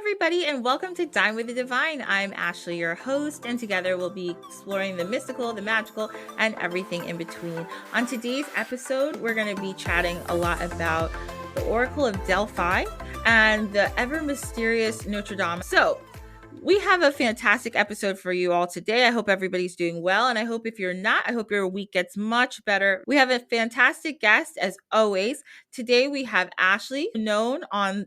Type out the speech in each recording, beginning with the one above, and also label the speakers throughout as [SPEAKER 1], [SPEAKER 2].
[SPEAKER 1] everybody, and welcome to Dine with the Divine. I'm Ashley, your host, and together we'll be exploring the mystical, the magical, and everything in between. On today's episode, we're going to be chatting a lot about the Oracle of Delphi and the ever mysterious Nostradamus. So, we have a fantastic episode for you all today. I hope everybody's doing well. And I hope if you're not, I hope your week gets much better. We have a fantastic guest as always. Today we have Ashley, known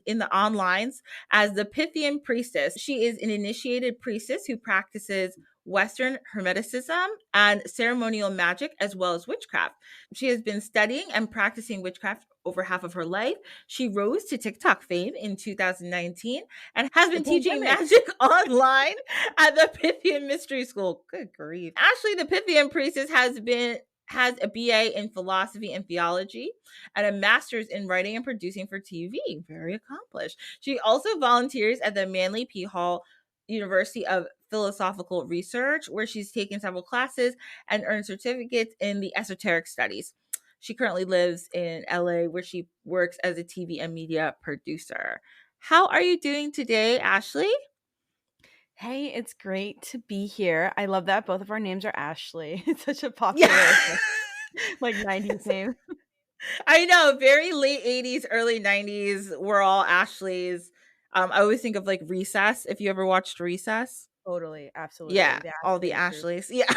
[SPEAKER 1] in the onlines as the Pythian Priestess. She is an initiated priestess who practices Western Hermeticism and ceremonial magic, as well as witchcraft. She has been studying and practicing witchcraft over half of her life. She rose to TikTok fame in 2019 and has been teaching magic online at the Pythian Mystery School. Good grief. Ashley, the Pythian Priestess, has a BA in philosophy and theology and a master's in writing and producing for TV. Very accomplished. She also volunteers at the Manly P. Hall University of Philosophical Research, where she's taken several classes and earned certificates in the esoteric studies. She currently lives in LA, where she works as a TV and media producer. How are you doing today, Ashley?
[SPEAKER 2] Hey, it's great to be here. I love that both of our names are Ashley. It's such a popular like 90s name.
[SPEAKER 1] I know, very late 80s, early 90s, we're all Ashleys. I always think of like Recess, if you ever watched Recess.
[SPEAKER 2] Totally, absolutely.
[SPEAKER 1] Yeah,
[SPEAKER 2] The
[SPEAKER 1] all the
[SPEAKER 2] Ashleys.
[SPEAKER 1] Ashleys. Yeah.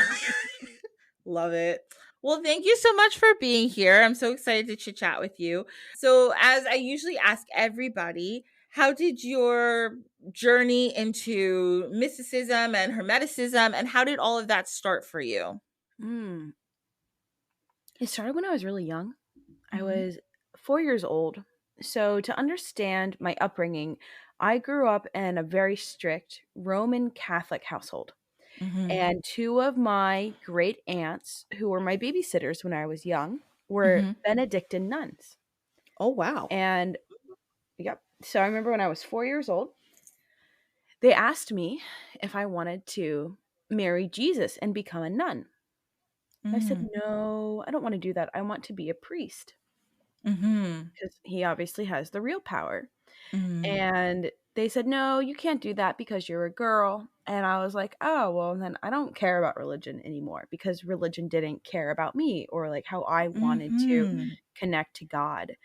[SPEAKER 1] Love it. Well, thank you so much for being here. I'm so excited to chit chat with you. So, as I usually ask everybody, how did your journey into mysticism and Hermeticism, and how did all of that start for you?
[SPEAKER 2] It started when I was really young. I
[SPEAKER 1] Mhm.
[SPEAKER 2] was 4 years old. So, to understand my upbringing, I grew up in a very strict Roman Catholic household.
[SPEAKER 1] Mhm.
[SPEAKER 2] And two of my great aunts, who were my babysitters when I was young, were
[SPEAKER 1] Mhm.
[SPEAKER 2] Benedictine nuns.
[SPEAKER 1] Oh, wow.
[SPEAKER 2] And yep. So I remember when I was 4 years old, they asked me if I wanted to marry Jesus and become a nun. I said,
[SPEAKER 1] Mhm.
[SPEAKER 2] "No, I don't want to do that. I want to be a priest
[SPEAKER 1] Mhm.
[SPEAKER 2] because he obviously has the real power."
[SPEAKER 1] Mhm.
[SPEAKER 2] And they said, "No, you can't do that because you're a girl." And I was like, "Oh, well, then I don't care about religion anymore because religion didn't care about me or like how I wanted to
[SPEAKER 1] Mhm.
[SPEAKER 2] connect to God."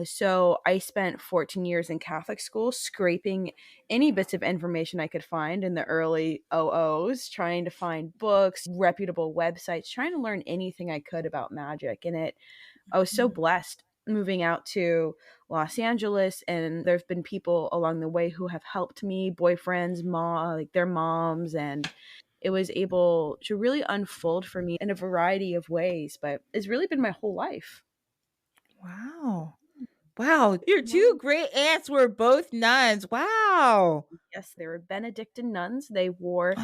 [SPEAKER 2] So I spent 14 years in Catholic school scraping any bits of information I could find in the early OOs, trying to find books, reputable websites, trying to learn anything I could about magic. And I was so blessed moving out to Los Angeles, and there've been people along the way who have helped me, boyfriends, like their moms, and it was able to really unfold for me in a variety of ways, but it's really been my whole life.
[SPEAKER 1] Wow. Wow. Your two great aunts were both nuns. Wow.
[SPEAKER 2] Yes, they were Benedictine nuns. They wore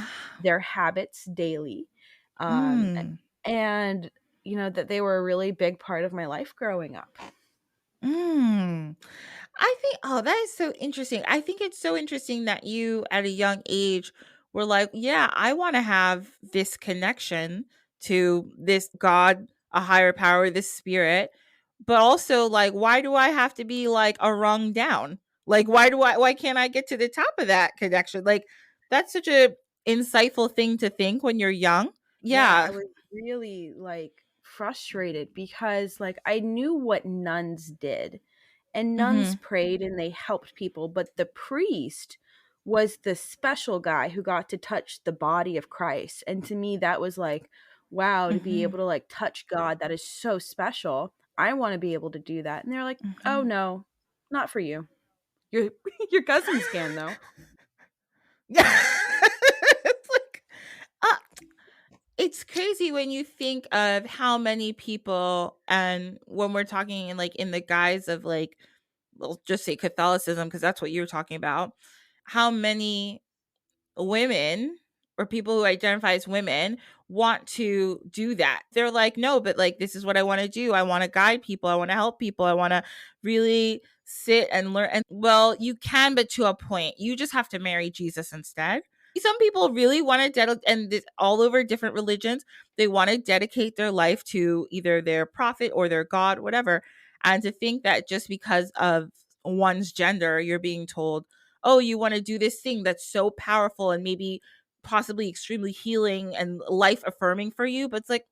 [SPEAKER 2] their habits daily. Um,
[SPEAKER 1] Mm.
[SPEAKER 2] and, that they were a really big part of my life growing up.
[SPEAKER 1] Mm. I think, oh, that is so interesting. I think it's so interesting that you, at a young age, were like, yeah, I want to have this connection to this God, a higher power, this spirit. But also, like, why do I have to be like a rung down? Like, why can't I get to the top of that connection? Like, that's such a insightful thing to think when you're young.
[SPEAKER 2] Yeah,
[SPEAKER 1] Yeah.
[SPEAKER 2] I was really like frustrated because like I knew what nuns did, and nuns
[SPEAKER 1] Mm-hmm.
[SPEAKER 2] prayed and they helped people, but the priest was the special guy who got to touch the body of Christ. And to me, that was like, wow, to be
[SPEAKER 1] Mm-hmm.
[SPEAKER 2] able to like touch God, that is so special. I want to be able to do that. And they're like, oh
[SPEAKER 1] Mm-hmm.
[SPEAKER 2] no, not for you. Your your cousins can though.
[SPEAKER 1] Yeah. It's like, uh, it's crazy when you think of how many people, and when we're talking in the guise of like, we'll just say Catholicism, because that's what you're talking about, how many women or people who identify as women want to do that. They're like, no, but like, this is what I want to do. I want to guide people. I want to help people. I want to really sit and learn. And well, you can, but to a point. You just have to marry Jesus instead. Some people really want to dedicate, and this, all over different religions, they want to dedicate their life to either their prophet or their God, whatever. And to think that just because of one's gender, you're being told, oh, you want to do this thing that's so powerful and maybe possibly extremely healing and life affirming for you, but it's like,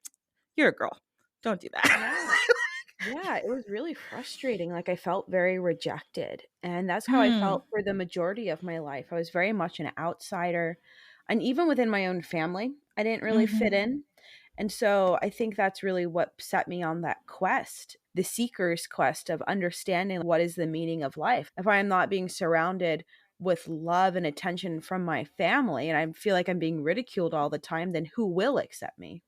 [SPEAKER 1] you're a girl, don't do that.
[SPEAKER 2] Yeah. Yeah, it was really frustrating, like, I felt very rejected, and that's how I
[SPEAKER 1] Hmm.
[SPEAKER 2] felt for the majority of my life. I was very much an outsider, and even within my own family, I didn't really fit
[SPEAKER 1] Hmm.
[SPEAKER 2] in, and so I think that's really what set me on that quest, the seeker's quest of understanding what is the meaning of life. If I am not being surrounded with love and attention from my family, and I feel like I'm being ridiculed all the time, then who will accept me?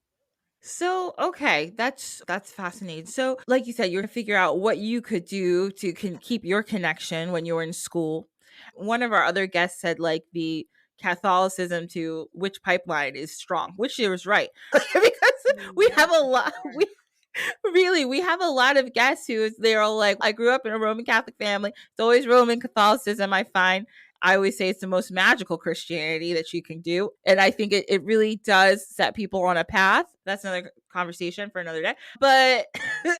[SPEAKER 1] So, okay, that's fascinating. So, like you said, you're to figure out what you could do to keep your connection when you were in school. One of our other guests said like the Catholicism to witch pipeline is strong, which she was right. Because we
[SPEAKER 2] Yeah,
[SPEAKER 1] have a
[SPEAKER 2] for
[SPEAKER 1] lot
[SPEAKER 2] sure.
[SPEAKER 1] we really, we have a lot of guests who they're all like, I grew up in a Roman Catholic family. It's always Roman Catholicism. I find I always say it's the most magical Christianity that you can do. And I think it really does set people on a path. That's another conversation for another day. But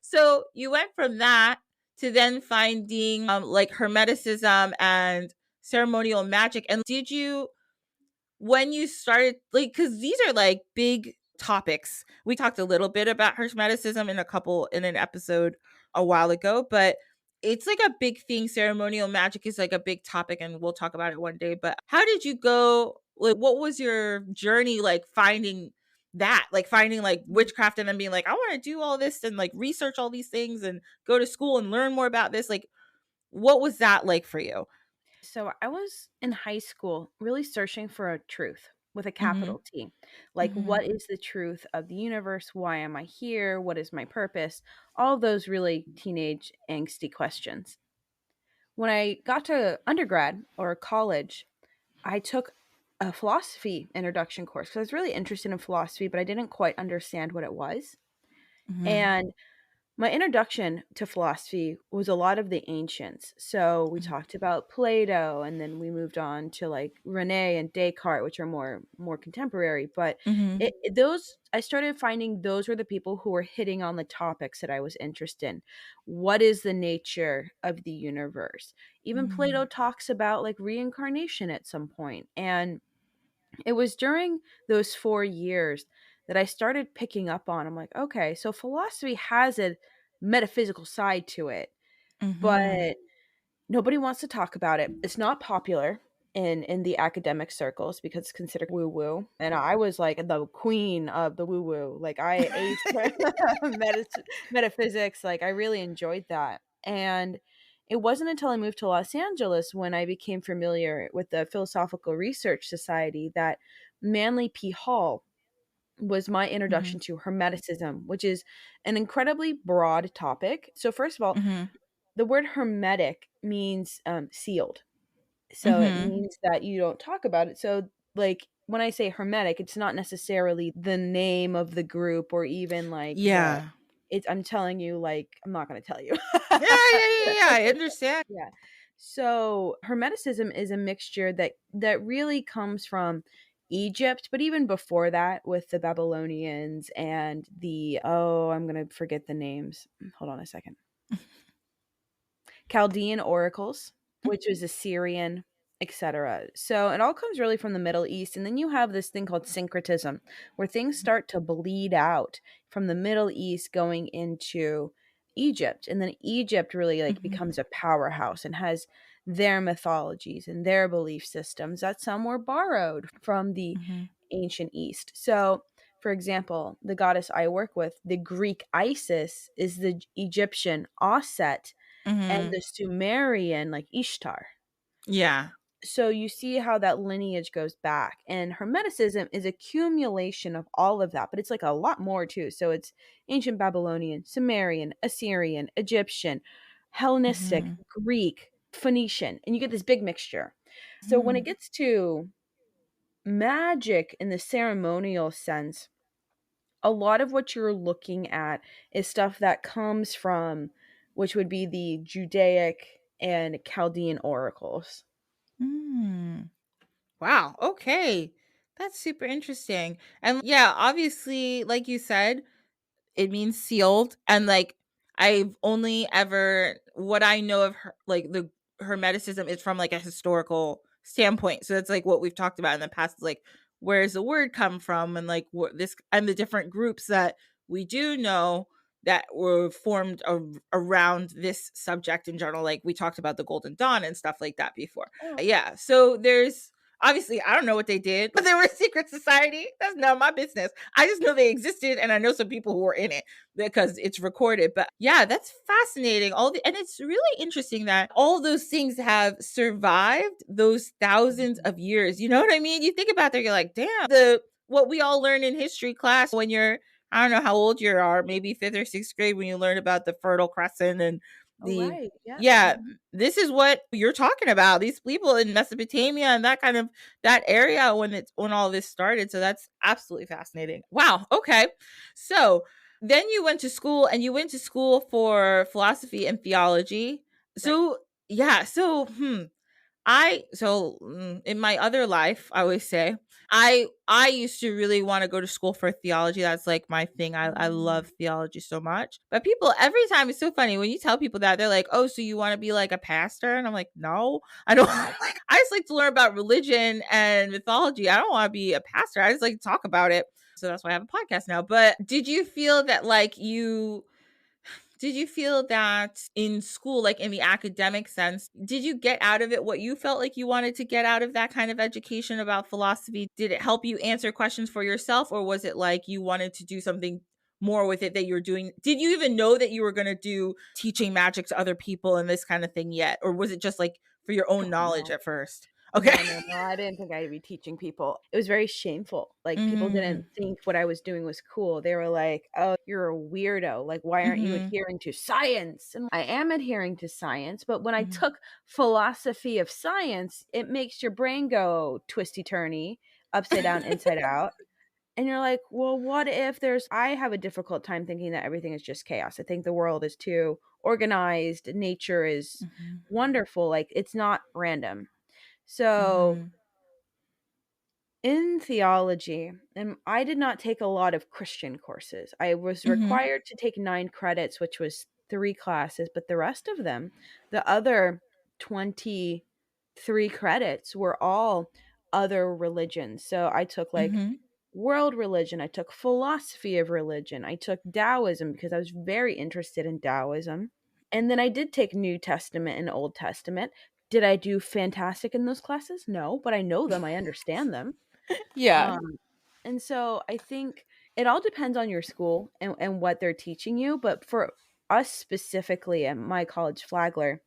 [SPEAKER 1] so you went from that to then finding like Hermeticism and ceremonial magic. And did you, when you started, like, because these are like big topics, we talked a little bit about hermeticism in an episode a while ago, but it's like a big thing. Ceremonial magic is like a big topic, and we'll talk about it one day. But how did you go, like, what was your journey like finding that, like finding like witchcraft and then being like, I want to do all this and like research all these things and go to school and learn more about this, like what was that like for you?
[SPEAKER 2] So I was in high school really searching for a truth with a
[SPEAKER 1] Mm-hmm.
[SPEAKER 2] capital T. Like,
[SPEAKER 1] Mm-hmm.
[SPEAKER 2] what is the truth of the universe? Why am I here? What is my purpose? All of those really teenage angsty questions. When I got to undergrad or college, I took a philosophy introduction course because I was really interested in philosophy, but I didn't quite understand what it was.
[SPEAKER 1] Mm-hmm.
[SPEAKER 2] And my introduction to philosophy was a lot of the ancients. So we talked about Plato, and then we moved on to like Rene and Descartes, which are more contemporary. But
[SPEAKER 1] Mm-hmm.
[SPEAKER 2] those I started finding those were the people who were hitting on the topics that I was interested in. What is the nature of the universe? Even Plato
[SPEAKER 1] Mm-hmm.
[SPEAKER 2] talks about like reincarnation at some point, and it was during those 4 years that I started picking up on, I'm like, "Okay, so philosophy has a metaphysical side to it,
[SPEAKER 1] Mm-hmm.
[SPEAKER 2] but nobody wants to talk about it. It's not popular in the academic circles because it's considered woo-woo." And I was like the queen of the woo-woo. Like I aced metaphysics, like I really enjoyed that. And it wasn't until I moved to Los Angeles when I became familiar with the Philosophical Research Society that Manly P. Hall was my
[SPEAKER 1] Mm-hmm.
[SPEAKER 2] introduction to Hermeticism, which is an incredibly broad topic. So first of all,
[SPEAKER 1] Mm-hmm.
[SPEAKER 2] the word hermetic means sealed. So it
[SPEAKER 1] Mm-hmm.
[SPEAKER 2] means that you don't talk about it. So, like, when I say hermetic, it's not necessarily the name of the group or even like the
[SPEAKER 1] Yeah.
[SPEAKER 2] it's I'm telling you, like, I'm not gonna tell you.
[SPEAKER 1] Yeah, yeah, yeah, yeah, I understand.
[SPEAKER 2] Yeah. So Hermeticism is a mixture that really comes from Egypt, but even before that with the Babylonians and the I'm gonna forget the names. Hold on a second. Chaldean oracles, which was Assyrian, etc. So it all comes really from the Middle East. And then you have this thing called syncretism, where things start to bleed out from the Middle East going into Egypt. And then Egypt really like
[SPEAKER 1] Mhm,
[SPEAKER 2] becomes a powerhouse and has their mythologies and their belief systems that some were borrowed from the
[SPEAKER 1] mhm,
[SPEAKER 2] ancient East. So for example, the goddess I work with, the Greek Isis, is the Egyptian Osset, and
[SPEAKER 1] mhm.
[SPEAKER 2] the Sumerian, like Ishtar.
[SPEAKER 1] Yeah.
[SPEAKER 2] So you see how that lineage goes back. And Hermeticism is accumulation of all of that, but it's like a lot more too. So it's ancient Babylonian, Sumerian, Assyrian, Egyptian, Hellenistic,
[SPEAKER 1] Mhm,
[SPEAKER 2] Greek, Phoenician, and you get this big mixture. So when it
[SPEAKER 1] mm,
[SPEAKER 2] gets to magic in the ceremonial sense, a lot of what you're looking at is stuff that comes from which would be the Judaic and Chaldean oracles.
[SPEAKER 1] mm. Wow, okay. That's super interesting. And yeah, obviously, like you said, it means sealed. And like I've only ever, what I know of her, like the Hermeticism is from like a historical standpoint. So that's like what we've talked about in the past, like where's the word come from, and like what this and the different groups that we do know that were formed around this subject in general. Like we talked about the Golden Dawn and stuff like that before.
[SPEAKER 2] Oh,
[SPEAKER 1] Yeah. So there's obviously, I don't know what they did, but they were a secret society. That's none of my business. I just know they existed, and I know some people who were in it because it's recorded. But yeah, that's fascinating. And it's really interesting that all those things have survived those thousands of years. You know what I mean? You think about that, you're like, damn, the what we all learn in history class when you're, I don't know how old you are, maybe fifth or sixth grade, when you learn about the Fertile Crescent and
[SPEAKER 2] oh,
[SPEAKER 1] the
[SPEAKER 2] right. Yeah.
[SPEAKER 1] yeah,
[SPEAKER 2] Mhm.
[SPEAKER 1] this is what you're talking about. These people in Mesopotamia and that kind of that area when all this started. So that's absolutely fascinating. Wow. Okay. So then you went to school, and you went to school for philosophy and theology.
[SPEAKER 2] Right.
[SPEAKER 1] So yeah. So in my other life, I always say I used to really want to go to school for theology. That's like my thing. I
[SPEAKER 2] Mm.
[SPEAKER 1] love theology so much. But people every time, it's so funny when you tell people that, they're like, "Oh, so you want to be like a pastor?" And I'm like, "No, I don't." I just like to learn about religion and mythology. I don't want to be a pastor. I just like to talk about it. So that's why I have a podcast now. But did you feel that in school, like in the academic sense, did you get out of it what you felt like you wanted to get out of that kind of education about philosophy? Did it help you answer questions for yourself, or was it like you wanted to do something more with it that you're doing? Did you even know that you were going to do teaching magic to other people and this kind of thing yet? Or was it just like for your own
[SPEAKER 2] Oh,
[SPEAKER 1] knowledge
[SPEAKER 2] no.
[SPEAKER 1] at first? Okay.
[SPEAKER 2] No, no, no, I didn't think I'd be teaching people. It was very shameful. Like, people didn't
[SPEAKER 1] Mm,
[SPEAKER 2] think what I was doing was cool. They were like, "Oh, you're a weirdo. Like, why aren't you
[SPEAKER 1] mhm,
[SPEAKER 2] adhering to science?" And I am adhering to science, but when I
[SPEAKER 1] mhm.
[SPEAKER 2] took philosophy of science, it makes your brain go twisty-turny, upside down, inside out. And you're like, "Well, what if there's" I have a difficult time thinking that everything is just chaos. I think the world is too organized, nature is
[SPEAKER 1] Mhm,
[SPEAKER 2] wonderful, like, it's not random. So
[SPEAKER 1] mhm,
[SPEAKER 2] in theology, and I did not take a lot of Christian courses. I was
[SPEAKER 1] mhm,
[SPEAKER 2] required to take 9 credits, which was 3 classes, but the rest of them, the other 23 credits were all other religions. So I took like
[SPEAKER 1] mhm.
[SPEAKER 2] world religion, I took philosophy of religion, I took Taoism because I was very interested in Taoism. And then I did take New Testament and Old Testament. Did I do fantastic in those classes? No, but I know them, I understand them.
[SPEAKER 1] Yeah.
[SPEAKER 2] Um, and so I think it all depends on your school and what they're teaching you. But for us specifically at my college, Flagler,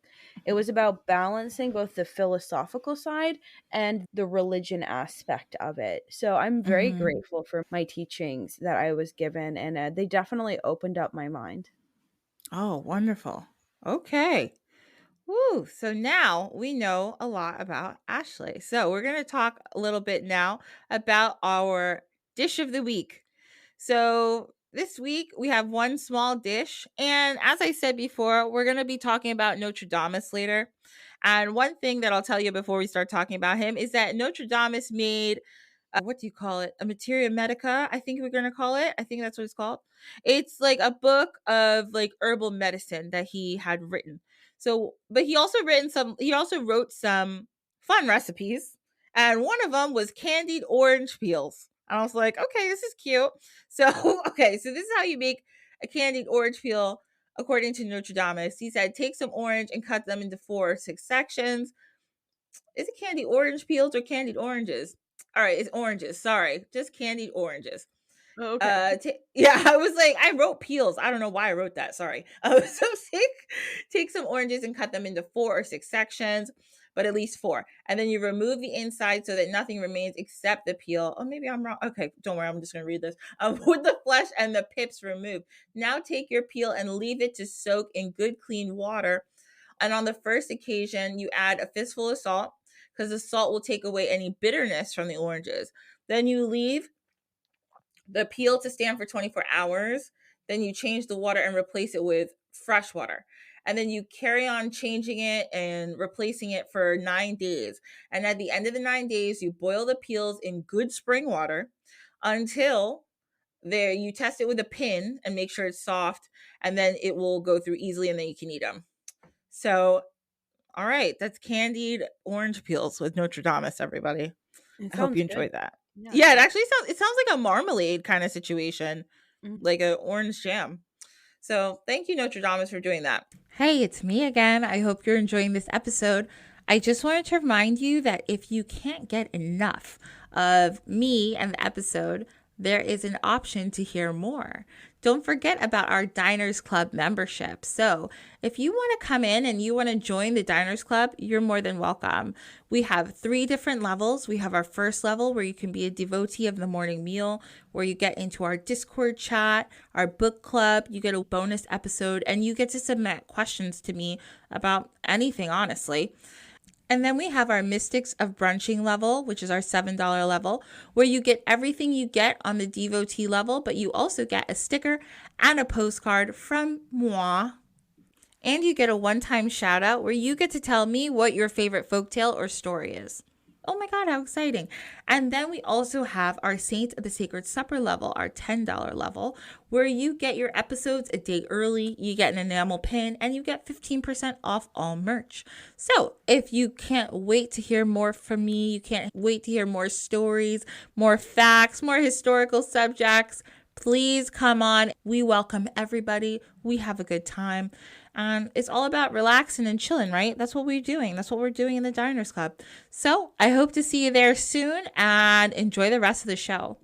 [SPEAKER 2] it was about balancing both the philosophical side and the religion aspect of it. So I'm very
[SPEAKER 1] Mhm.
[SPEAKER 2] grateful for my teachings that I was given, and they definitely opened up my mind.
[SPEAKER 1] Oh, wonderful. Okay. Woo. So now we know a lot about Ashley. So we're going to talk a little bit now about our dish of the week. So this week we have one small dish. And as I said before, we're going to be talking about Nostradamus later. And one thing that I'll tell you before we start talking about him is that Nostradamus made what do you call it? A materia medica, I think we're going to call it. I think that's what it's called. It's like a book of like herbal medicine that he had written. So, but he also wrote some fun recipes. And one of them was candied orange peels. And I was like, okay, this is cute. So, okay, so this is how you make a candied orange peel according to Nostradamus. He said, take some orange and cut them into 4 or 6 sections. Is it candy orange peels or candied oranges? All right, it's oranges. Sorry, just candied oranges.
[SPEAKER 2] Okay.
[SPEAKER 1] Yeah, I was like, I wrote peels. I don't know why I wrote that. Sorry. So take some oranges and cut them into 4 or 6 sections, but at least four. And then you remove the inside so that nothing remains except the peel. Oh, maybe I'm wrong. Okay, don't worry. I'm just going to read this. With the flesh and the pips removed. Now take your peel and leave it to soak in good, clean water. And on the first occasion, you add a fistful of salt because the salt will take away any bitterness from the oranges. Then you leave the peel to stand for 24 hours. Then you change the water and replace it with fresh water. And then you carry on changing it and replacing it for 9 days. And at the end of the 9 days, you boil the peels in good spring water until there you test it with a pin and make sure it's soft, and then it will go through easily and then you can eat them. So All right, that's candied orange peels with Nostradamus, everybody.
[SPEAKER 2] It
[SPEAKER 1] I hope
[SPEAKER 2] sounds
[SPEAKER 1] you
[SPEAKER 2] good.
[SPEAKER 1] enjoyed that.
[SPEAKER 2] Yeah,
[SPEAKER 1] Yeah, it sounds like a marmalade kind of situation,
[SPEAKER 2] mm.
[SPEAKER 1] like a orange jam. So thank you, Nostradamus, for doing that. Hey, it's me again. I hope you're enjoying this episode. I just wanted to remind you that if you can't get enough of me and the episode, there is an option to hear more. Don't forget about our Diners Club membership. So, if you want to come in and you want to join the Diners Club, you're more than welcome. We have 3 different levels. We have our first level where you can be a devotee of the morning meal, where you get into our Discord chat, our book club, you get a bonus episode, and you get to submit questions to me about anything, honestly. And then we have our Mystics of Brunching level, which is our $7 level, where you get everything you get on the devotee level, but you also get a sticker and a postcard from moi. And you get a one-time shout out where you get to tell me what your favorite folktale or story is. Oh my God, how exciting. And then we also have our Saints of the Sacred Supper level, our $10 level, where you get your episodes a day early, you get an enamel pin, and you get 15% off all merch. So if you can't wait to hear more from me, you can't wait to hear more stories, more facts, more historical subjects, please come on. We welcome everybody. We have a good time. And it's all about relaxing and chilling, right? That's what we're doing. That's what we're doing in the Diners Club. So I hope to see you there soon and enjoy the rest of the show.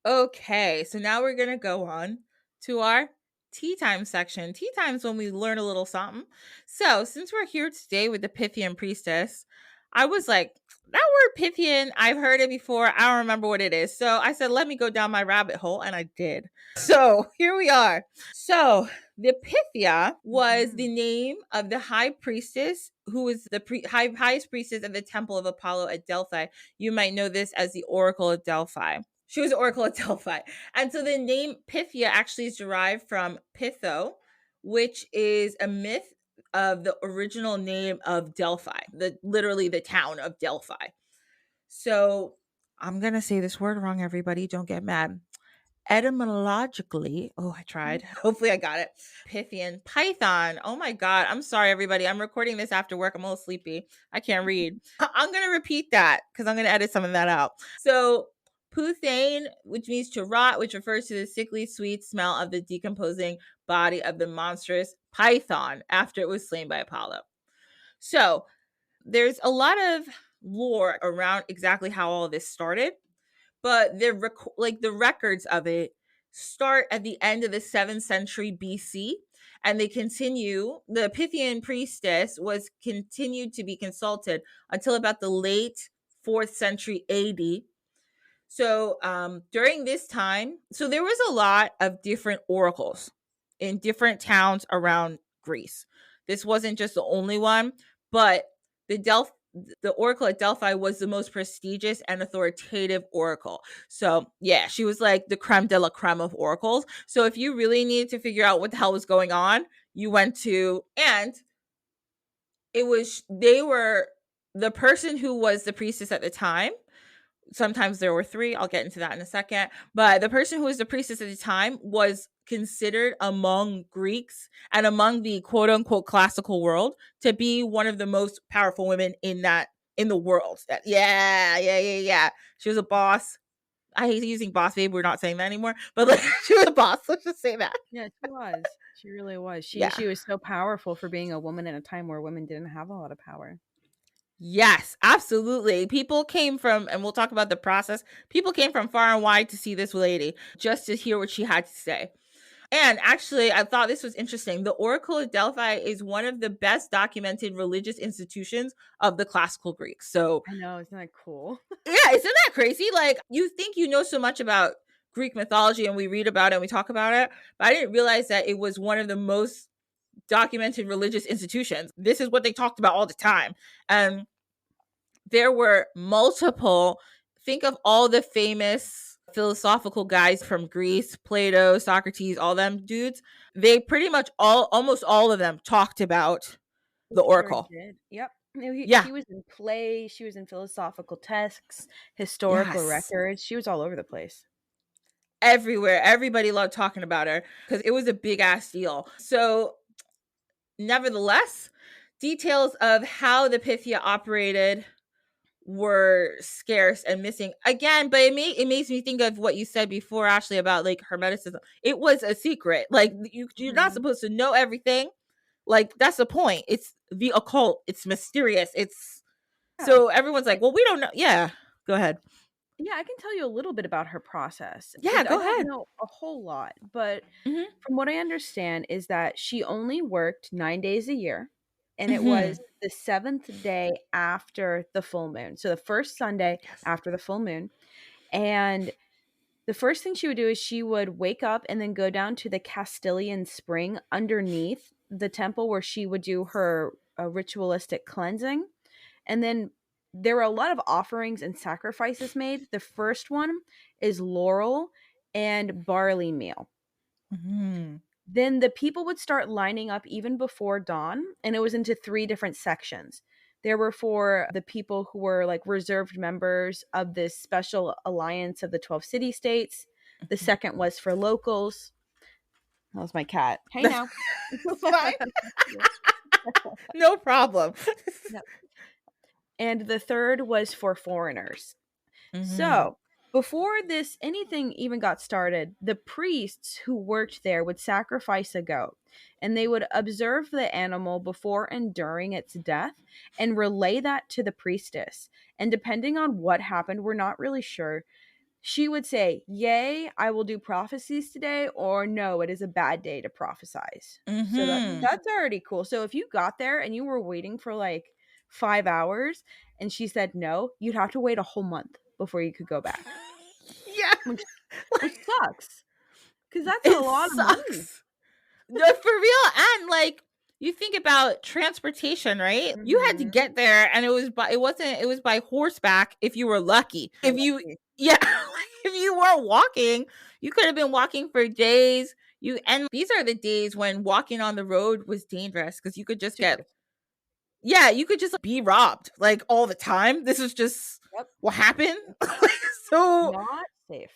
[SPEAKER 1] Okay, so now we're going to go on to our tea time section. Tea time is when we learn a little something. So since we're here today with the Pythian Priestess, I was like, that word Pythian, I've heard it before. I don't remember what it is. So I said, let me go down my rabbit hole, and I did. So here we are. So the Pythia was the name of the high priestess who was the highest priestess of the temple of Apollo at Delphi. You might know this as the Oracle of Delphi. She was the Oracle at Delphi. And so the name Pythia actually is derived from Pytho, which is a myth of the original name of Delphi, literally the town of Delphi. So I'm going to say this word wrong, everybody. Don't get mad. Etymologically, I tried. Hopefully I got it. Pythian, Python. Oh my God. I'm sorry, everybody. I'm recording this after work. I'm a little sleepy. I can't read. I'm going to repeat that because I'm going to edit some of that out. So Pythian, which means to rot, which refers to the sickly sweet smell of the decomposing body of the monstrous python after it was slain by Apollo. So there's a lot of lore around exactly how all this started, but the records of it start at the end of the 7th century BC, and they continue. The Pythian priestess was continued to be consulted until about the late 4th century AD. So during this time, so there was a lot of different oracles in different towns around Greece. This wasn't just the only one, but the oracle at Delphi was the most prestigious and authoritative oracle. So yeah, she was like the creme de la creme of oracles. So if you really needed to figure out what the hell was going on, you went to, and they were the person who was the priestess at the time. Sometimes there were 3. I'll get into that in a second. But the person who was the priestess at the time was considered among Greeks and among the quote unquote classical world to be one of the most powerful women in the world. Yeah. She was a boss. I hate using boss babe. We're not saying that anymore. But like she was a boss. Let's just say that.
[SPEAKER 2] Yeah, she was. She really was.
[SPEAKER 1] Yeah.
[SPEAKER 2] She was so powerful for being a woman in a time where women didn't have a lot of power.
[SPEAKER 1] Yes, absolutely. People came from, and we'll talk about the process. People came from far and wide to see this lady just to hear what she had to say. And actually, I thought this was interesting. The Oracle of Delphi is one of the best documented religious institutions of the classical Greeks. So
[SPEAKER 2] I know, isn't that cool?
[SPEAKER 1] yeah, isn't that crazy? Like, you think you know so much about Greek mythology, and we read about it and we talk about it, but I didn't realize that it was one of the most documented religious institutions. This is what they talked about all the time. And there were multiple, think of all the famous philosophical guys from Greece, Plato, Socrates, all them dudes. They pretty much almost all of them talked about the
[SPEAKER 2] Sure
[SPEAKER 1] oracle.
[SPEAKER 2] did. Yep.
[SPEAKER 1] Yeah.
[SPEAKER 2] She was in plays, she was in philosophical texts, historical
[SPEAKER 1] Yes.
[SPEAKER 2] records. She was all over the place.
[SPEAKER 1] Everywhere. Everybody loved talking about her because it was a big ass deal. So, nevertheless, details of how the Pythia operated were scarce and missing again, but it makes me think of what you said before, Ashley, about like Hermeticism. It was a secret. Like you're not
[SPEAKER 2] Mhm.
[SPEAKER 1] supposed to know everything. Like that's the point. It's the occult. It's mysterious. It's
[SPEAKER 2] Yeah.
[SPEAKER 1] so everyone's like, well, we don't know. Yeah, go ahead.
[SPEAKER 2] Yeah, I can tell you a little bit about her process.
[SPEAKER 1] Yeah,
[SPEAKER 2] I
[SPEAKER 1] go
[SPEAKER 2] don't
[SPEAKER 1] ahead.
[SPEAKER 2] know a whole lot, but
[SPEAKER 1] Mm-hmm.
[SPEAKER 2] from what I understand is that she only worked 9 days a year, and it
[SPEAKER 1] Mm-hmm.
[SPEAKER 2] was the 7th day after the full moon. So the first Sunday
[SPEAKER 1] Yes.
[SPEAKER 2] after the full moon, and the first thing she would do is she would wake up and then go down to the Castilian spring underneath the temple where she would do her ritualistic cleansing. And then there were a lot of offerings and sacrifices made. The first one is laurel and barley meal.
[SPEAKER 1] Mm-hmm.
[SPEAKER 2] Then the people would start lining up even before dawn, and it was into 3 different sections. There were for the people who were like reserved members of this special alliance of the 12 city states. The second was for locals. That was my cat. Hey
[SPEAKER 1] That's
[SPEAKER 2] now.
[SPEAKER 1] fine. No problem.
[SPEAKER 2] Yep. And the third was for foreigners.
[SPEAKER 1] Mm-hmm.
[SPEAKER 2] So, before this anything even got started, the priests who worked there would sacrifice a goat and they would observe the animal before and during its death and relay that to the priestess. And depending on what happened, we're not really sure. She would say, "Yay, I will do prophecies today," or "No, it is a bad day to prophesize." So
[SPEAKER 1] Mm-hmm.
[SPEAKER 2] that's already cool. So if you got there and you were waiting for like 5 hours and she said no, you'd have to wait a whole month before you could go back,
[SPEAKER 1] Yeah.
[SPEAKER 2] which
[SPEAKER 1] Like,
[SPEAKER 2] sucks because that's a
[SPEAKER 1] it
[SPEAKER 2] lot of money.
[SPEAKER 1] sucks. No, for real. And like you think about transportation, right? You had to
[SPEAKER 2] Mhm.
[SPEAKER 1] get there and it was by horseback if you were lucky.
[SPEAKER 2] You're
[SPEAKER 1] If you
[SPEAKER 2] lucky.
[SPEAKER 1] yeah, if you weren't walking, you could have been walking for days. You and these are the days when walking on the road was dangerous because you could just
[SPEAKER 2] Super.
[SPEAKER 1] get yeah, you could just be robbed like all the time. This is just
[SPEAKER 2] Yep.
[SPEAKER 1] what happened. So
[SPEAKER 2] Not safe.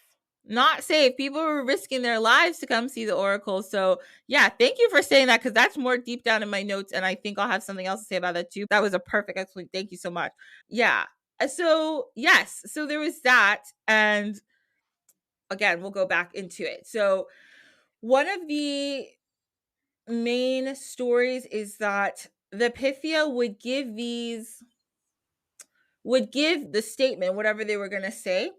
[SPEAKER 1] not safe. People were risking their lives to come see the oracle. So, yeah, thank you for saying that because that's more deep down in my notes. And I think I'll have something else to say about that too. That was a perfect explanation. Thank you so much. Yeah. So, yes. So there was that. And again, we'll go back into it. So, one of the main stories is that the Pythia would give the statement, whatever they were going to say,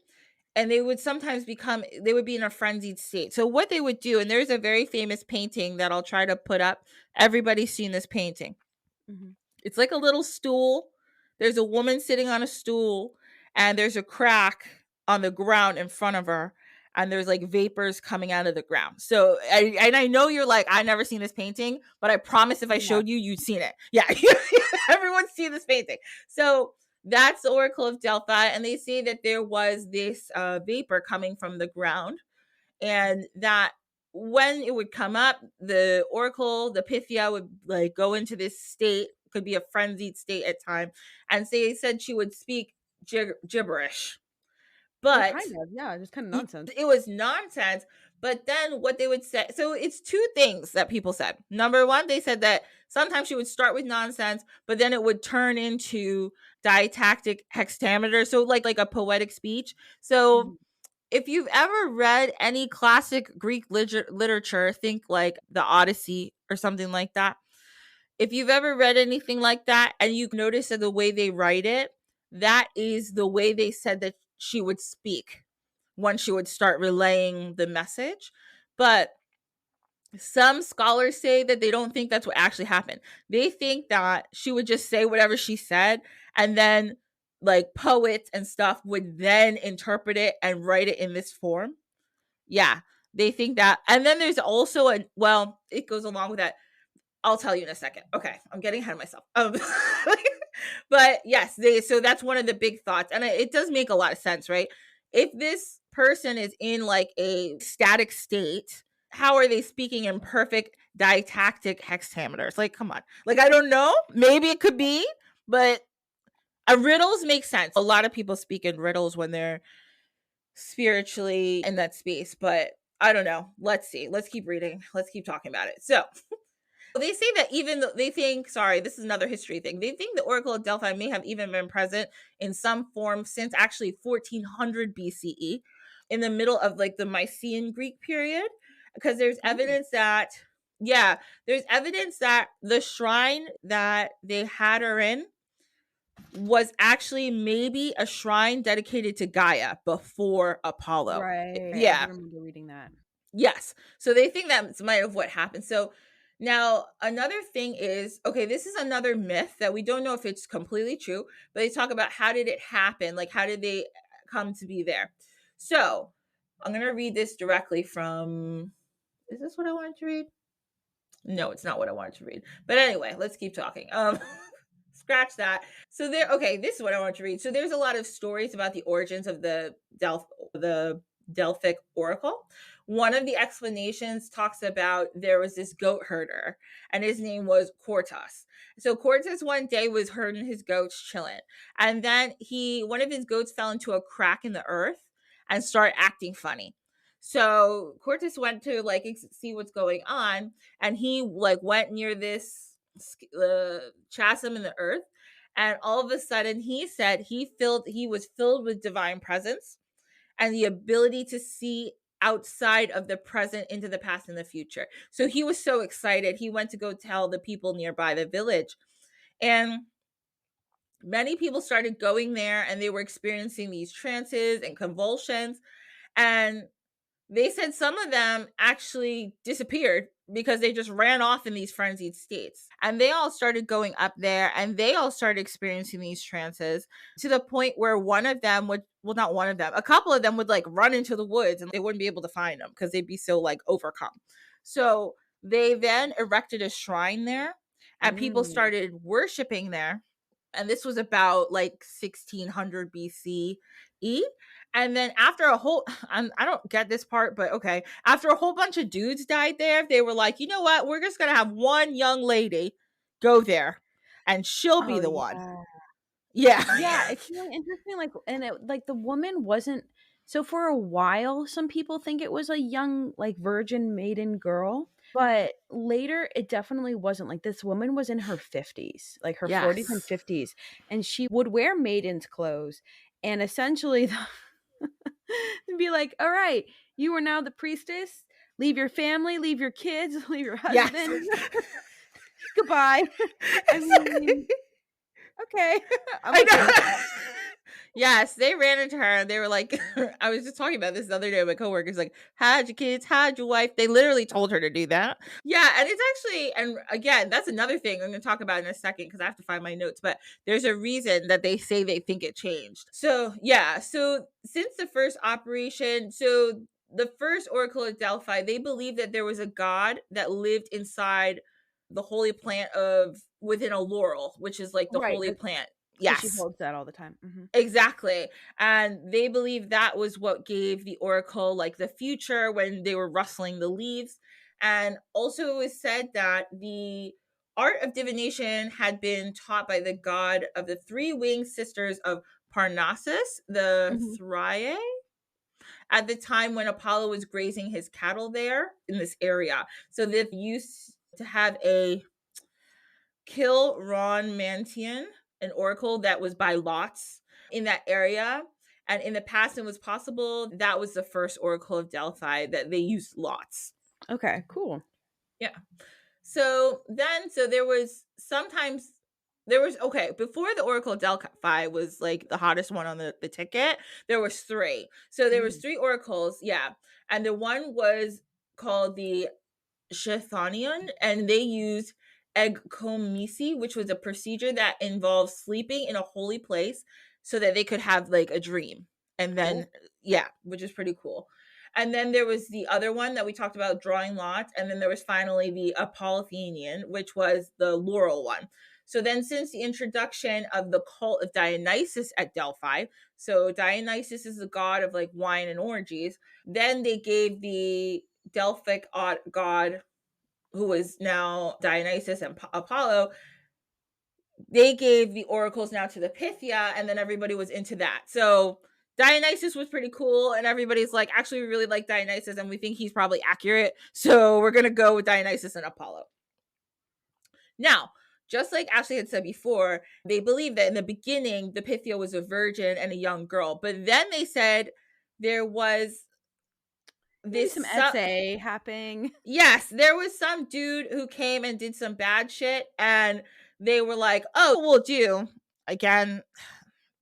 [SPEAKER 1] and they would sometimes they would be in a frenzied state. So what they would do, and there's a very famous painting that I'll try to put up. Everybody's seen this painting.
[SPEAKER 2] Mhm.
[SPEAKER 1] It's like a little stool. There's a woman sitting on a stool, and there's a crack on the ground in front of her, and there's like vapors coming out of the ground. So, and I know you're like, I never seen this painting, but I promise if I
[SPEAKER 2] Yeah.
[SPEAKER 1] showed you, you'd seen it. Yeah, everyone's seen this painting. So that's the Oracle of Delphi, and they say that there was this vapor coming from the ground, and that when it would come up, the oracle, the Pythia would like go into this state, could be a frenzied state at time, and say said she would speak gibberish,
[SPEAKER 2] Well,
[SPEAKER 1] but
[SPEAKER 2] kind of. Yeah, just kind of nonsense.
[SPEAKER 1] it was nonsense. But then what they would say, so it's two things that people said. Number one, they said that sometimes she would start with nonsense, but then it would turn into diatactic hexameter, so like a poetic speech. So
[SPEAKER 2] Mhm.
[SPEAKER 1] if you've ever read any classic Greek literature, think like the Odyssey or something like that. If you've ever read anything like that and you notice that the way they write it, that is the way they said that she would speak when she would start relaying the message. But some scholars say that they don't think that's what actually happened. They think that she would just say whatever she said, and then like poets and stuff would then interpret it and write it in this form. Yeah, they think that. And then there's also well, it goes along with that. I'll tell you in a second. Okay, I'm getting ahead of myself. But yes, so that's one of the big thoughts, and it does make a lot of sense, right? If this person is in like a static state, how are they speaking in perfect diatactic hexameters? Like, come on. Like, I don't know. Maybe it could be, but riddles make sense. A lot of people speak in riddles when they're spiritually in that space, but I don't know. Let's see. Let's keep reading. Let's keep talking about it. So, They say that even though they think, sorry, this is another history thing. They think the Oracle of Delphi may have even been present in some form since actually 1400 BCE, in the middle of like the Mycenaean Greek period, because there's evidence that, yeah, there's evidence that the shrine that they had her in was actually maybe a shrine dedicated to Gaia before Apollo.
[SPEAKER 2] Right. I do
[SPEAKER 1] Yeah.
[SPEAKER 2] remember reading that.
[SPEAKER 1] Yes. So they think that might have what happened. So now another thing is, okay, this is another myth that we don't know if it's completely true, but they talk about how did it happen? Like how did they come to be there? So I'm going to read this directly from, is this what I wanted to read? No, it's not what I wanted to read. But anyway, let's keep talking. Scratch that. So there, okay, this is what I want to read. So there's a lot of stories about the origins of the Delphic oracle. One of the explanations talks about there was this goat herder, and his name was Quartus. So Quartus one day was herding his goats, chilling, and then one of his goats fell into a crack in the earth and started acting funny. So Quartus went to like see what's going on, and he like went near this chasm in the earth, and all of a sudden he said he was filled with divine presence and the ability to see outside of the present into the past and the future. So he was so excited, he went to go tell the people nearby the village, and many people started going there, and they were experiencing these trances and convulsions, and they said some of them actually disappeared because they just ran off in these frenzied states. And they all started going up there, and they all started experiencing these trances, to the point where one of them would, well, not one of them, a couple of them would like run into the woods and they wouldn't be able to find them because they'd be so like overcome. So they then erected a shrine there, and people started worshiping there. And this was about like 1600 BCE. And then after a whole, I don't get this part, but okay. After a whole bunch of dudes died there, they were like, you know what? We're just going to have one young lady go there, and she'll be
[SPEAKER 2] Oh,
[SPEAKER 1] the one.
[SPEAKER 2] yeah.
[SPEAKER 1] Yeah.
[SPEAKER 2] Yeah, it's really interesting, like, and it like, the woman wasn't so for a while, some people think it was a young, like, virgin maiden girl, but later, it definitely wasn't, like, this woman was in her 50s, like, her 40s and
[SPEAKER 1] Yes.
[SPEAKER 2] 50s, and she would wear maiden's clothes, and essentially, and be like, "All right, you are now the priestess. Leave your family, leave your kids, leave your
[SPEAKER 1] Yes.
[SPEAKER 2] husband. Goodbye." I mean, okay. I'm
[SPEAKER 1] I
[SPEAKER 2] okay with
[SPEAKER 1] know.
[SPEAKER 2] that.
[SPEAKER 1] Yes, they ran into her and they were like, I was just talking about this the other day with my coworkers, like, hide your kids, hide your wife. They literally told her to do that. Yeah, and it's actually, and again, that's another thing I'm going to talk about in a second because I have to find my notes, but there's a reason that they say they think it changed. So, yeah, so since the first operation, so the first Oracle of Delphi, they believed that there was a god that lived inside the holy plant of within a laurel, which is like the
[SPEAKER 2] Right,
[SPEAKER 1] holy
[SPEAKER 2] that
[SPEAKER 1] plant.
[SPEAKER 2] because she
[SPEAKER 1] Yes.
[SPEAKER 2] holds that all the time. Mhm.
[SPEAKER 1] Exactly. And they believe that was what gave the oracle like the future when they were rustling the leaves. And also it was said that the art of divination had been taught by the god of the three-winged sisters of Parnassus, the
[SPEAKER 2] Mhm.
[SPEAKER 1] Thriae, at the time when Apollo was grazing his cattle there in this area. So they used to have a kill Ron Mantian, an oracle that was by lots in that area. And in the past, it was possible that was the first oracle of Delphi that they used lots.
[SPEAKER 2] Okay, cool.
[SPEAKER 1] Yeah. So there was sometimes there was okay before the Oracle of Delphi was like the hottest one on the ticket. There was three. So there was
[SPEAKER 2] Mm.
[SPEAKER 1] three oracles, yeah, and the one was called the Chthonian, and they used egkomisi, which was a procedure that involved sleeping in a holy place so that they could have like a dream. And then,
[SPEAKER 2] Cool.
[SPEAKER 1] yeah, which is pretty cool. And then there was the other one that we talked about, drawing lots. And then there was finally the Apollonian, which was the laurel one. So then, since the introduction of the cult of Dionysus at Delphi, so Dionysus is the god of like wine and orgies, then they gave the Delphic god, who was now Dionysus and Apollo, they gave the oracles now to the Pythia, and then everybody was into that. So Dionysus was pretty cool, and everybody's like, actually, we really like Dionysus, and we think he's probably accurate. So we're going to go with Dionysus and Apollo. Now, just like Ashley had said before, they believe that in the beginning, the Pythia was a virgin and a young girl. But then they said there was
[SPEAKER 2] Maybe some
[SPEAKER 1] this.
[SPEAKER 2] essay happening.
[SPEAKER 1] Yes, there was some dude who came and did some bad shit, and they were like, oh, we'll do again.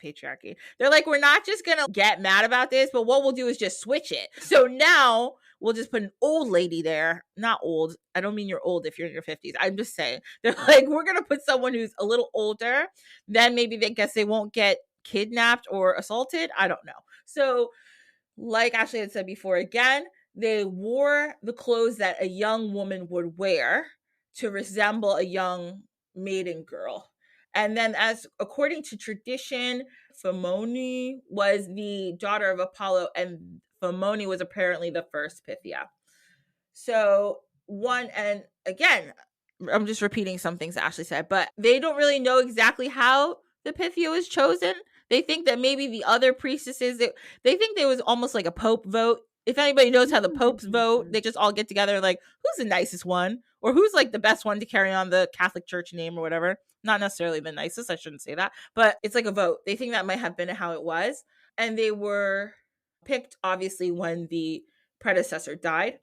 [SPEAKER 1] Patriarchy. They're like, we're not just gonna get mad about this, but what we'll do is just switch it. So now we'll just put an old lady there. Not old. I don't mean you're old if you're in your 50s. I'm just saying. They're like, we're gonna put someone who's a little older. Then maybe they guess they won't get kidnapped or assaulted. I don't know. So, like Ashley had said before, again, they wore the clothes that a young woman would wear to resemble a young maiden girl. And then, as according to tradition, Phemone was the daughter of Apollo, and Phemone was apparently the first Pythia. So, one, and again, I'm just repeating some things Ashley said, but they don't really know exactly how the Pythia was chosen. They think that maybe the other priestesses, they think there was almost like a pope vote. If anybody knows how the popes vote, they just all get together like, who's the nicest one? Or who's like the best one to carry on the Catholic Church name or whatever. Not necessarily the nicest, I shouldn't say that, but it's like a vote. They think that might have been how it was. And they were picked, obviously, when the predecessor died.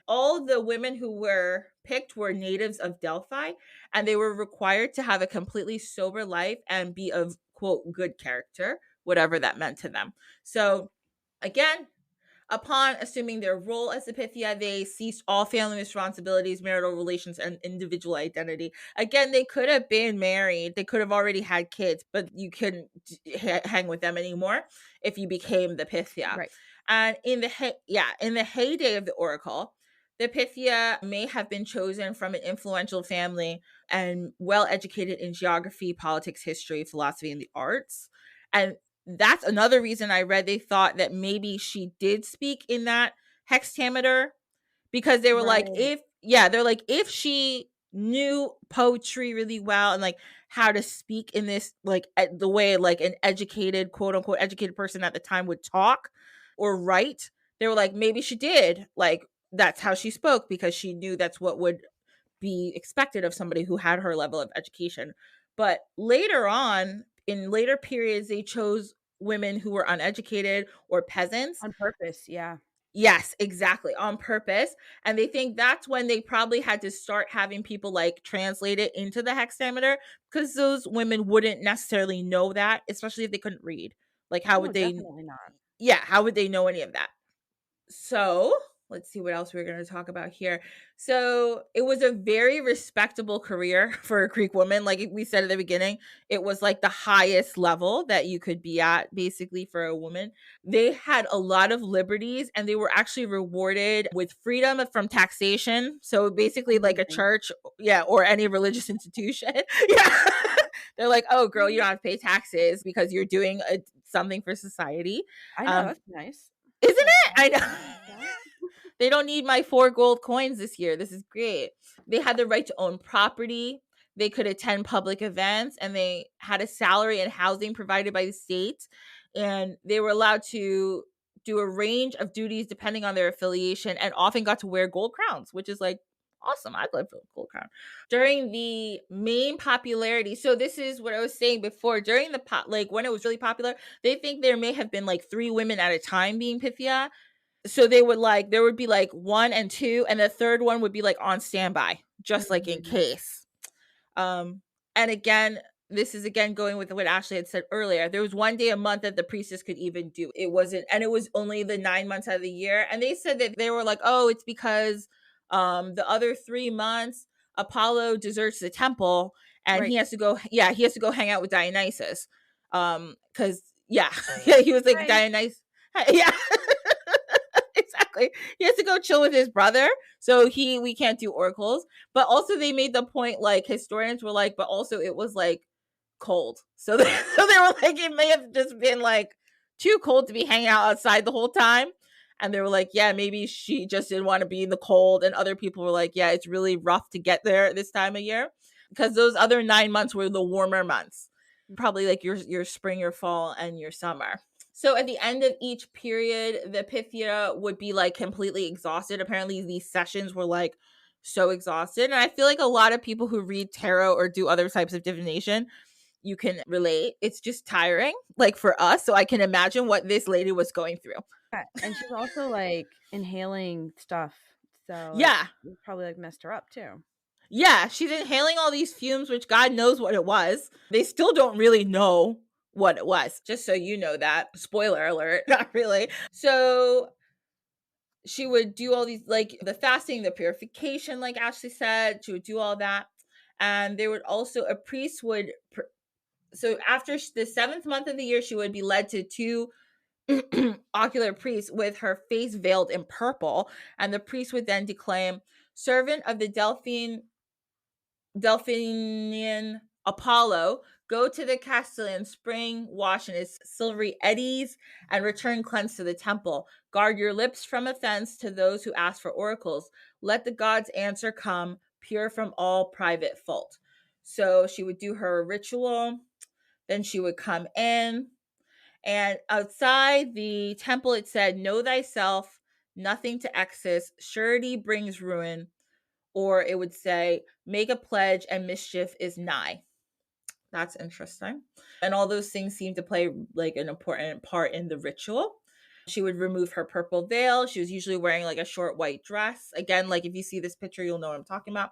[SPEAKER 1] All the women who were picked were natives of Delphi, and they were required to have a completely sober life and be of, quote, good character, whatever that meant to them. So, again, upon assuming their role as the Pythia, they ceased all family responsibilities, marital relations, and individual identity. Again, they could have been married, they could have already had kids, but you couldn't hang with them anymore if you became the Pythia.
[SPEAKER 2] Right.
[SPEAKER 1] And in the heyday of the oracle, the Pythia may have been chosen from an influential family and well educated in geography, politics, history, philosophy, and the arts. And that's another reason I read they thought that maybe she did speak in that hexameter, because they were like,
[SPEAKER 2] Right.
[SPEAKER 1] they're like, if she knew poetry really well and like how to speak in this, like the way like an educated, quote unquote, educated person at the time would talk or write, they were like, maybe she did. Like, that's how she spoke because she knew that's what would be expected of somebody who had her level of education. But later on, in later periods, they chose women who were uneducated or peasants.
[SPEAKER 2] On purpose, yeah.
[SPEAKER 1] Yes, exactly, on purpose. And they think that's when they probably had to start having people like translate it into the hexameter, because those women wouldn't necessarily know that, especially if they couldn't read. Like, how
[SPEAKER 2] No,
[SPEAKER 1] would they,
[SPEAKER 2] definitely not.
[SPEAKER 1] how would they know any of that? So let's see what else we're going to talk about here. So it was a very respectable career for a Greek woman. Like we said at the beginning, it was like the highest level that you could be at, basically, for a woman. They had a lot of liberties, and they were actually rewarded with freedom from taxation. So basically, like a
[SPEAKER 2] Amazing.
[SPEAKER 1] church, or any religious institution. Yeah. They're like, oh, girl, you don't have to pay taxes because you're doing something for society.
[SPEAKER 2] I know,
[SPEAKER 1] Um,
[SPEAKER 2] that's nice.
[SPEAKER 1] isn't
[SPEAKER 2] Like
[SPEAKER 1] it? I
[SPEAKER 2] that.
[SPEAKER 1] know. They don't need my 4 gold coins this year. This is great. They had the right to own property. They could attend public events, and they had a salary and housing provided by the state. And they were allowed to do a range of duties depending on their affiliation, and often got to wear gold crowns, which is like awesome. I'd love a gold crown. During the main popularity, so this is what I was saying before, during the like when it was really popular, they think there may have been like 3 women at a time being Pythia. So they would like, there would be like 1 and 2, and the third one would be like on standby, just like in
[SPEAKER 2] Mhm.
[SPEAKER 1] case. And again, this is again going with what Ashley had said earlier. There was 1 day a month that the priestess could even do. It wasn't, and it was only the 9 months out of the year. And they said that they were like, oh, it's because the other 3 months Apollo deserts the temple, and
[SPEAKER 2] Right.
[SPEAKER 1] he has to go hang out with Dionysus. Because yeah, he was like
[SPEAKER 2] Right.
[SPEAKER 1] Dionysus. Yeah. Exactly. He has to go chill with his brother. So we can't do oracles. But also they made the point, like historians were like, but also it was like cold. So so they were like, it may have just been like too cold to be hanging out outside the whole time. And they were like, yeah, maybe she just didn't want to be in the cold. And other people were like, yeah, it's really rough to get there this time of year. Because those other 9 months were the warmer months. Probably like your spring, your fall, and your summer. So at the end of each period, the Pythia would be like completely exhausted. Apparently, these sessions were like so exhausted. And I feel like a lot of people who read tarot or do other types of divination, you can relate. It's just tiring, like for us. So I can imagine what this lady was going through.
[SPEAKER 2] Yeah, and she's also like inhaling stuff, so
[SPEAKER 1] Yeah.
[SPEAKER 2] it probably like messed her up too.
[SPEAKER 1] Yeah. She's inhaling all these fumes, which God knows what it was. They still don't really know what it was. Just so you know that. Spoiler alert. Not really. So she would do all these, like the fasting, the purification, like Ashley said. She would do all that. And there would also, a priest would, so after the 7th month of the year, she would be led to 2 ocular priests with her face veiled in purple. And the priest would then declaim, servant of the Delphinian Apollo, go to the Castilian spring, wash in its silvery eddies, and return cleansed to the temple. Guard your lips from offense to those who ask for oracles. Let the gods' answer come, pure from all private fault. So she would do her ritual, then she would come in, and outside the temple it said, know thyself, nothing to excess, surety brings ruin, or it would say, make a pledge and mischief is nigh. That's interesting. And all those things seem to play like an important part in the ritual. She would remove her purple veil. She was usually wearing like a short white dress. Again, like if you see this picture, you'll know what I'm talking about.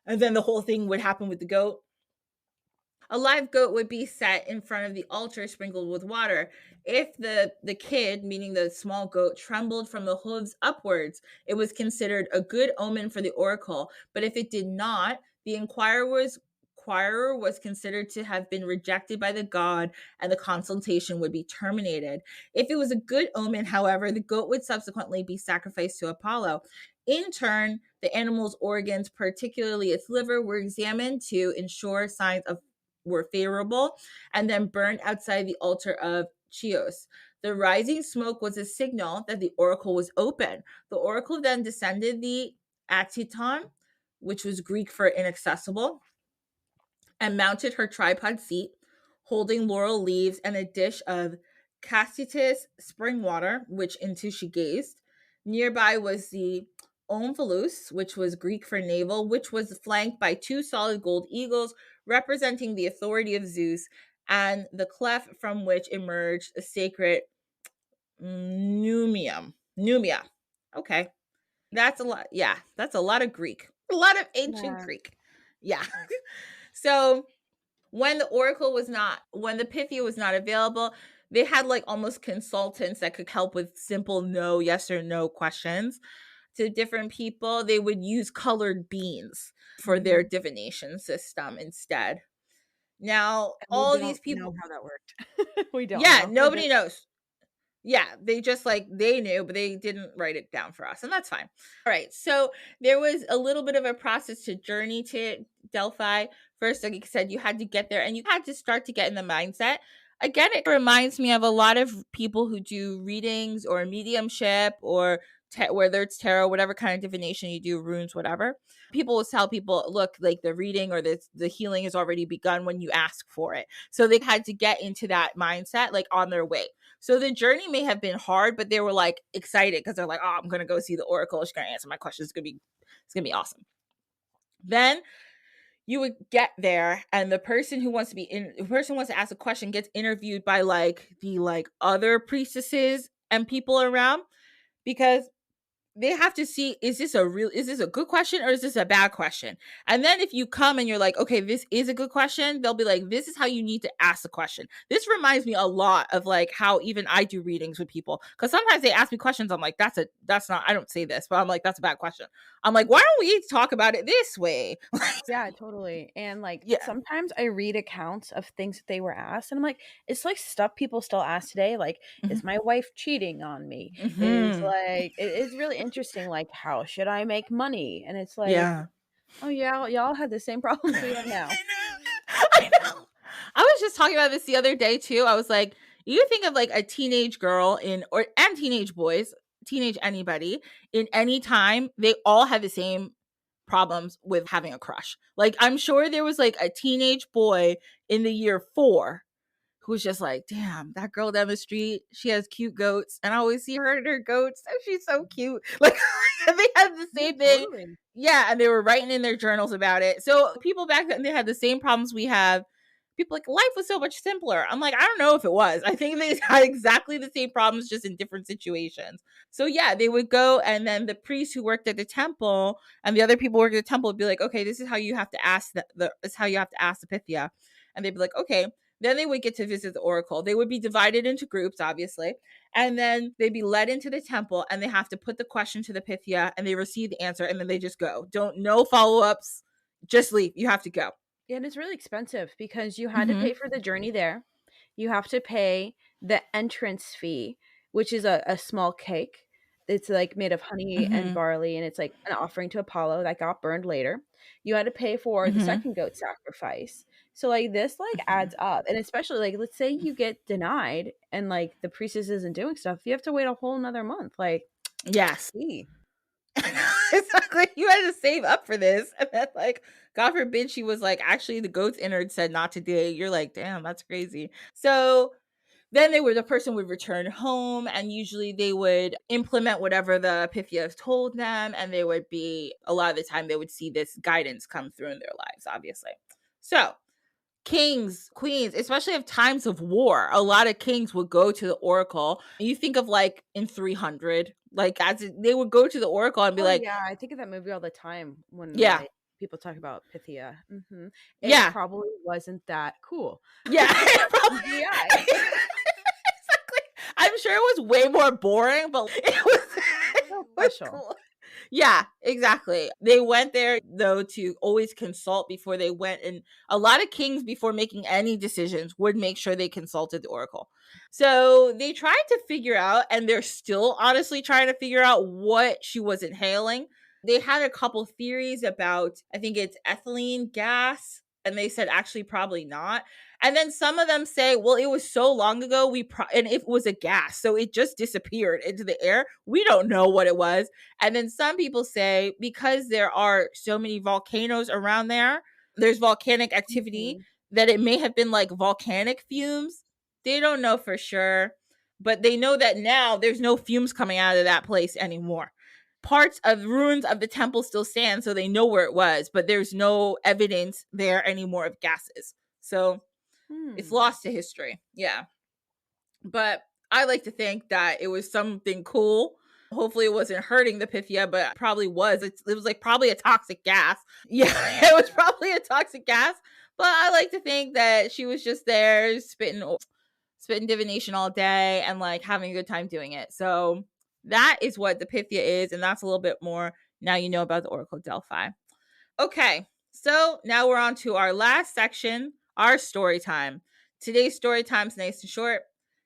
[SPEAKER 1] And then the whole thing would happen with the goat. A live goat would be set in front of the altar sprinkled with water. If the kid, meaning the small goat, trembled from the hooves upwards, it was considered a good omen for the oracle. But if it did not, the inquirer was considered to have been rejected by the god, and the consultation would be terminated. If it was a good omen, however, the goat would subsequently be sacrificed to Apollo. In turn, the animal's organs, particularly its liver, were examined to ensure signs of were favorable, and then burned outside the altar of Chios. The rising smoke was a signal that the oracle was open. The oracle then descended the Atiton, which was Greek for inaccessible, and mounted her tripod seat, holding laurel leaves and a dish of castitis spring water, which into she gazed. Nearby was the omphalos, which was Greek for navel, which was flanked by 2 solid gold eagles representing the authority of Zeus, and the cleft from which emerged a sacred Numia. Okay. That's a lot. Yeah, that's a lot of Greek. A lot of ancient Greek. Yeah. So when the Pythia was not available, they had like almost consultants that could help with simple no, yes or no questions to different people. They would use colored beans for their divination system instead. Now, all these people
[SPEAKER 2] know how that worked. We don't.
[SPEAKER 1] Yeah,
[SPEAKER 2] know.
[SPEAKER 1] nobody knows. Yeah, they just like they knew, but they didn't write it down for us, and that's fine. All right, so there was a little bit of a process to journey to Delphi. First, like I said, you had to get there, and you had to start to get in the mindset. Again, it reminds me of a lot of people who do readings or mediumship or whether it's tarot, whatever kind of divination you do, runes, whatever. People will tell people, look, like the reading or the healing has already begun when you ask for it. So they had to get into that mindset like on their way. So the journey may have been hard, but they were like excited because they're like, oh, I'm gonna go see the oracle. She's gonna answer my questions. It's gonna be awesome. Then you would get there, and the person who wants to ask a question gets interviewed by like the like other priestesses and people around, because they have to see, is this a good question or is this a bad question? And then if you come and you're like, okay, this is a good question, they'll be like, this is how you need to ask the question. This reminds me a lot of like how even I do readings with people, because sometimes they ask me questions, I'm like, that's not, I don't say this, but I'm like, that's a bad question. I'm like, why don't we talk about it this way?
[SPEAKER 2] Yeah, totally. And like
[SPEAKER 1] Yeah.
[SPEAKER 2] sometimes I read accounts of things that they were asked, and I'm like, it's like stuff people still ask today. Like, is my wife cheating on me? Is like it is really interesting. Like, how should I make money? And it's like,
[SPEAKER 1] Yeah.
[SPEAKER 2] oh yeah, y'all had the same problems we have now.
[SPEAKER 1] I know. I was just talking about this the other day too. I was like, you think of like a teenage girl and teenage boys, teenage anybody in any time, they all have the same problems with having a crush. Like I'm sure there was like a teenage boy in the year 4 who was just like, damn, that girl down the street, she has cute goats. And I always see her and her goats. And she's so cute. Like, they had the same thing.
[SPEAKER 2] Totally.
[SPEAKER 1] Yeah. And they were writing in their journals about it. So people back then, they had the same problems we have. People like, life was so much simpler. I'm like, I don't know if it was. I think they had exactly the same problems, just in different situations. So yeah, they would go, and then the priest who worked at the temple and the other people working at the temple would be like, okay, this is how you have to ask this is how you have to ask the Pythia. And they'd be like, okay. Then they would get to visit the oracle. They would be divided into groups, obviously. And then they'd be led into the temple, and they have to put the question to the Pythia, and they receive the answer, and then they just go. No follow-ups. Just leave. You have to go.
[SPEAKER 2] Yeah, and it's really expensive because you had to pay for the journey there. You have to pay the entrance fee, which is a small cake. It's like made of honey and barley, and it's like an offering to Apollo that got burned later. You had to pay for the second goat sacrifice. So like this like adds up. And especially like let's say you get denied and like the priestess isn't doing stuff, you have to wait a whole nother month. Like
[SPEAKER 1] Yes. Exactly. You had to save up for this. And then, like, God forbid she was like, actually, the goat's innard said not today. You're like, damn, that's crazy. So then the person would return home, and usually they would implement whatever the Pythia told them. And they would be, a lot of the time, they would see this guidance come through in their lives, obviously. So kings, queens, especially of times of war, a lot of kings would go to the oracle. You think of like in 300, like they would go to the oracle and be like,
[SPEAKER 2] yeah, I think of that movie all the time when
[SPEAKER 1] yeah,
[SPEAKER 2] like people talk about Pythia. It
[SPEAKER 1] yeah,
[SPEAKER 2] probably wasn't that cool.
[SPEAKER 1] yeah. Probably,
[SPEAKER 2] Yeah.
[SPEAKER 1] exactly. I'm sure it was way more boring, but it was
[SPEAKER 2] Special.
[SPEAKER 1] cool. Yeah, exactly. They went there though to always consult before they went, and a lot of kings before making any decisions would make sure they consulted the oracle. So they tried to figure out, and they're still honestly trying to figure out what she was inhaling. They had a couple theories about, I think it's ethylene gas, and they said actually probably not. And then some of them say, well, it was so long ago, and it was a gas, so it just disappeared into the air. We don't know what it was. And then some people say, because there are so many volcanoes around there, there's volcanic activity, that it may have been like volcanic fumes. They don't know for sure, but they know that now there's no fumes coming out of that place anymore. Parts of ruins of the temple still stand, so they know where it was, but there's no evidence there anymore of gases. So it's lost to history. Yeah. But I like to think that it was something cool. Hopefully it wasn't hurting the Pythia, but it probably was. It was like probably a toxic gas. Yeah, it was probably a toxic gas. But I like to think that she was just there spitting divination all day and like having a good time doing it. So that is what the Pythia is, and that's a little bit more now you know about the Oracle Delphi. Okay, so now we're on to our last section, our story time. Today's story time's nice and short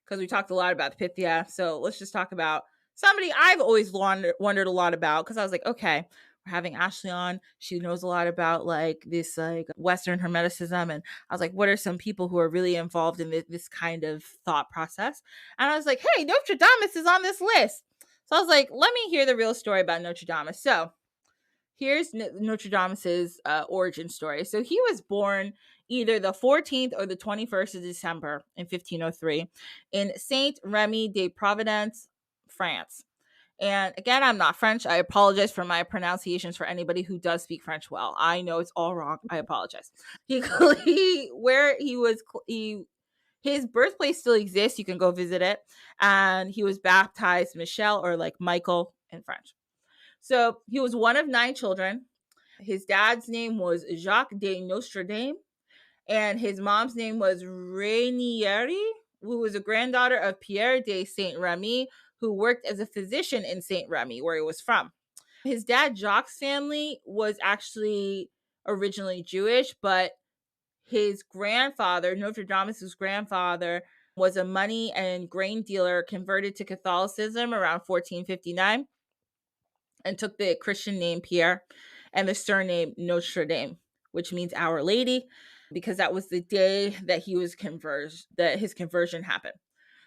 [SPEAKER 1] because we talked a lot about the Pythia. So let's just talk about somebody I've always wondered a lot about, because I was like, okay, we're having Ashley on. She knows a lot about like this like Western Hermeticism, and I was like, what are some people who are really involved in this kind of thought process? And I was like, hey, Nostradamus is on this list. So I was like, let me hear the real story about Nostradamus. So here's Nostradamus's origin story. So he was born either the 14th or the 21st of December in 1503 in Saint Remy de Provence, France. And again, I'm not French. I apologize for my pronunciations for anybody who does speak French well. I know it's all wrong. I apologize. His birthplace still exists. You can go visit it. And he was baptized Michel, or like Michael in French. So he was one of 9 children. His dad's name was Jacques de Nostradamus, and his mom's name was Ranieri, who was a granddaughter of Pierre de Saint Remy, who worked as a physician in Saint Remy, where he was from. His dad Jacques' family was actually originally Jewish, but his grandfather, Nostradamus' grandfather, was a money and grain dealer converted to Catholicism around 1459 and took the Christian name Pierre and the surname Notre, which means Our Lady, because that was the day that his conversion happened.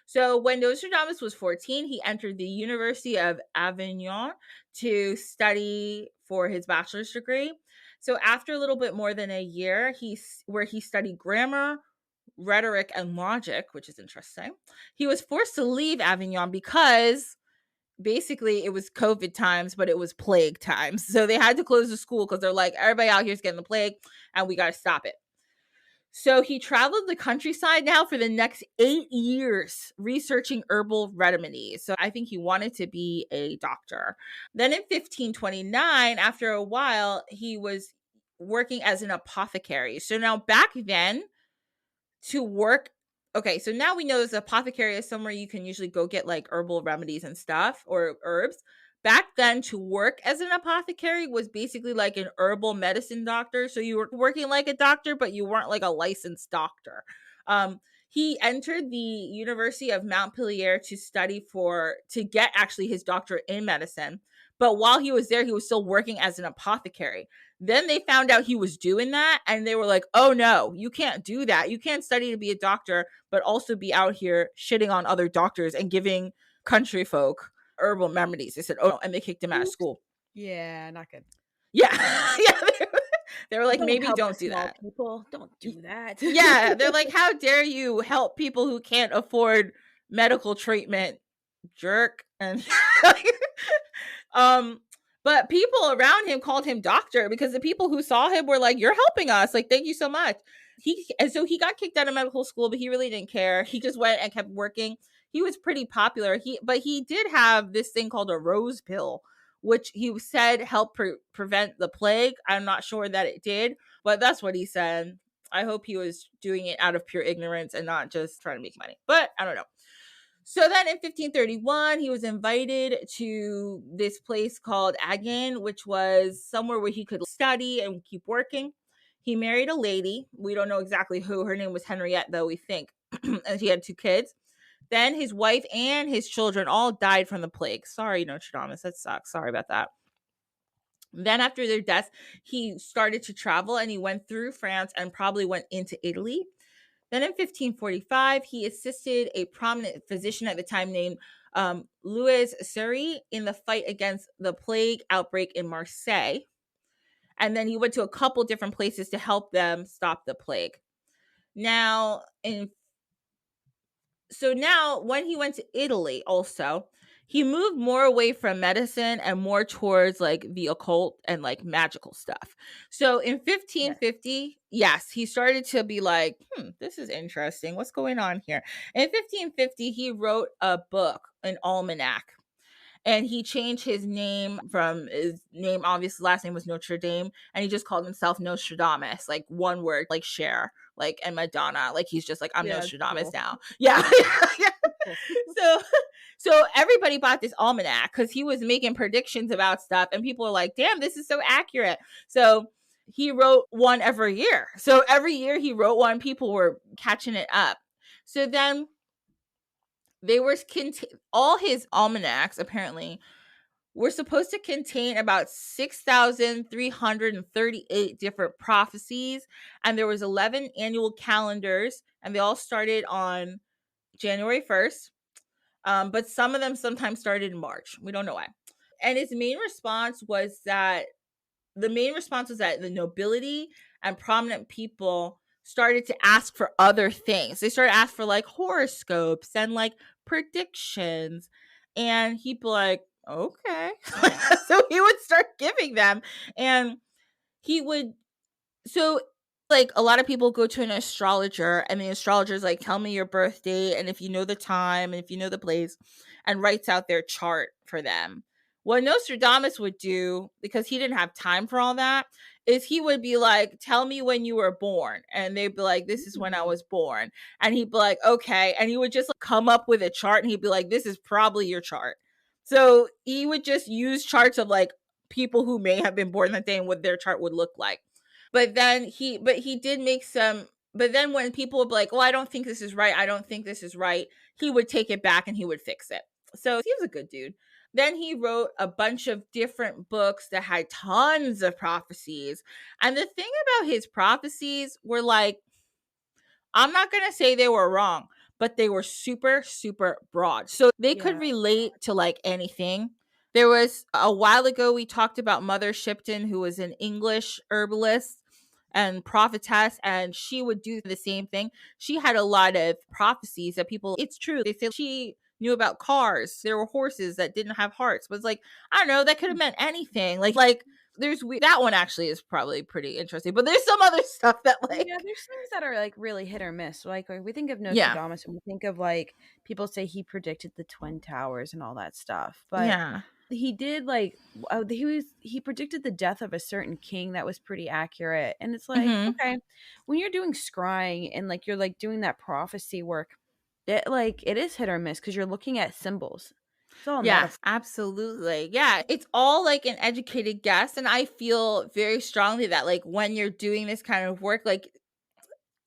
[SPEAKER 1] So when Nostradamus was 14, he entered the University of Avignon to study for his bachelor's degree. So after a little bit more than a year, he studied grammar, rhetoric and logic, which is interesting. He was forced to leave Avignon because basically it was COVID times, but it was plague times. So they had to close the school because they're like, everybody out here is getting the plague and we got to stop it. So he traveled the countryside now for the next 8 years researching herbal remedies. So I think he wanted to be a doctor. Then in 1529, after a while, he was working as an apothecary. So now back then, to work, okay, so now we know this apothecary is somewhere you can usually go get like herbal remedies and stuff or herbs. Back then, to work as an apothecary was basically like an herbal medicine doctor. So you were working like a doctor, but you weren't like a licensed doctor. He entered the University of Montpellier to study to get actually his doctorate in medicine. But while he was there, he was still working as an apothecary. Then they found out he was doing that and they were like, oh no, you can't do that. You can't study to be a doctor, but also be out here shitting on other doctors and giving country folk herbal remedies. They said, oh, and they kicked him out of school.
[SPEAKER 2] Yeah, not good.
[SPEAKER 1] Yeah. Yeah. They were like, maybe
[SPEAKER 2] help
[SPEAKER 1] don't do
[SPEAKER 2] small
[SPEAKER 1] that.
[SPEAKER 2] people. Don't do that.
[SPEAKER 1] Yeah. They're like, how dare you help people who can't afford medical treatment, jerk. And but people around him called him doctor because the people who saw him were like, you're helping us, like, thank you so much. And so he got kicked out of medical school, but he really didn't care. He just went and kept working. He was pretty popular. But he did have this thing called a rose pill, which he said helped prevent the plague. I'm not sure that it did, but that's what he said. I hope he was doing it out of pure ignorance and not just trying to make money, but I don't know. So then in 1531, he was invited to this place called Agen, which was somewhere where he could study and keep working. He married a lady. We don't know exactly who. Her name was Henriette, though, we think. And he had 2 kids. Then his wife and his children all died from the plague. Sorry, Nostradamus. That sucks. Sorry about that. Then after their deaths, he started to travel and he went through France and probably went into Italy. Then in 1545, he assisted a prominent physician at the time named Louis Seri in the fight against the plague outbreak in Marseille. And then he went to a couple different places to help them stop the plague. Now, when he went to Italy also, he moved more away from medicine and more towards like the occult and like magical stuff. So in 1550, yes, he started to be like, this is interesting. What's going on here? In 1550, he wrote a book, an almanac. And he changed his name from his name, obviously, last name was Notre Dame, and he just called himself Nostradamus, like one word, like Cher, like and Madonna. Like he's just like, I'm Nostradamus now. Yeah. So everybody bought this almanac because he was making predictions about stuff, and people are like, damn, this is so accurate. So he wrote one every year. So every year he wrote one, people were catching it up. So then they were all his almanacs apparently were supposed to contain about 6,338 different prophecies, and there was 11 annual calendars, and they all started on January 1st. But some of them sometimes started in March. We don't know why. And his main response was that the nobility and prominent people started to ask for other things. They started to ask for like horoscopes and like predictions. And he'd be like, okay. So he would start giving them. And he would, so like a lot of people go to an astrologer and the astrologer's like, tell me your birth date and if you know the time and if you know the place, and writes out their chart for them. What Nostradamus would do, because he didn't have time for all that, is he would be like, tell me when you were born. And they'd be like, this is when I was born. And he'd be like, okay. And he would just come up with a chart and he'd be like, this is probably your chart. So he would just use charts of like people who may have been born that day and what their chart would look like. But then he did make some, but then when people would be like, well, I don't think this is right, he would take it back and he would fix it. So he was a good dude. Then he wrote a bunch of different books that had tons of prophecies. And the thing about his prophecies were like, I'm not going to say they were wrong, but they were super, super broad. So they could relate to like anything. There was a while ago, we talked about Mother Shipton, who was an English herbalist. and prophetess, and she would do the same thing. She had a lot of prophecies that people, it's true, they say she knew about cars. There were horses that didn't have hearts. But it's like, I don't know, that could have meant anything. Like there's that one actually is probably pretty interesting. But there's some other stuff that
[SPEAKER 2] Yeah,
[SPEAKER 1] like,
[SPEAKER 2] there's things that are, like, really hit or miss. Like, when we think of
[SPEAKER 1] yeah,
[SPEAKER 2] Nostradamus, and we think of, like, people say he predicted the Twin Towers and all that stuff, but
[SPEAKER 1] yeah.
[SPEAKER 2] he did, like, he predicted the death of a certain king that was pretty accurate, and it's like,
[SPEAKER 1] Mm-hmm.
[SPEAKER 2] okay, when you're doing scrying and, like, you're, like, doing that prophecy work, it is hit or miss because 'cause you're looking at symbols. It's all
[SPEAKER 1] Yes,
[SPEAKER 2] metaphor.
[SPEAKER 1] absolutely. Yeah, it's all like an educated guess. And I feel very strongly that, like, when you're doing this kind of work, like,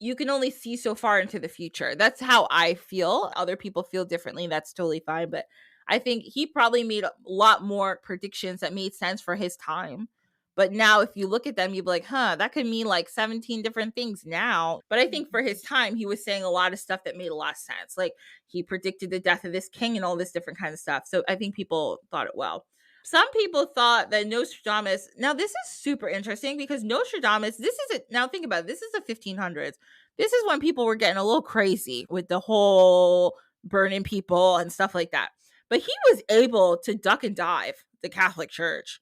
[SPEAKER 1] you can only see so far into the future. That's how I feel. Other people feel differently. That's totally fine. But I think he probably made a lot more predictions that made sense for his time. But now, if you look at them, you'd be like, huh, that could mean like 17 different things now. But I think for his time, he was saying a lot of stuff that made a lot of sense. Like he predicted the death of this king and all this different kind of stuff. So I think people thought it well. Some people thought that Nostradamus, now this is super interesting because Nostradamus, this is it. Now think about it, this is the 1500s. This is when people were getting a little crazy with the whole burning people and stuff like that. But he was able to duck and dive the Catholic Church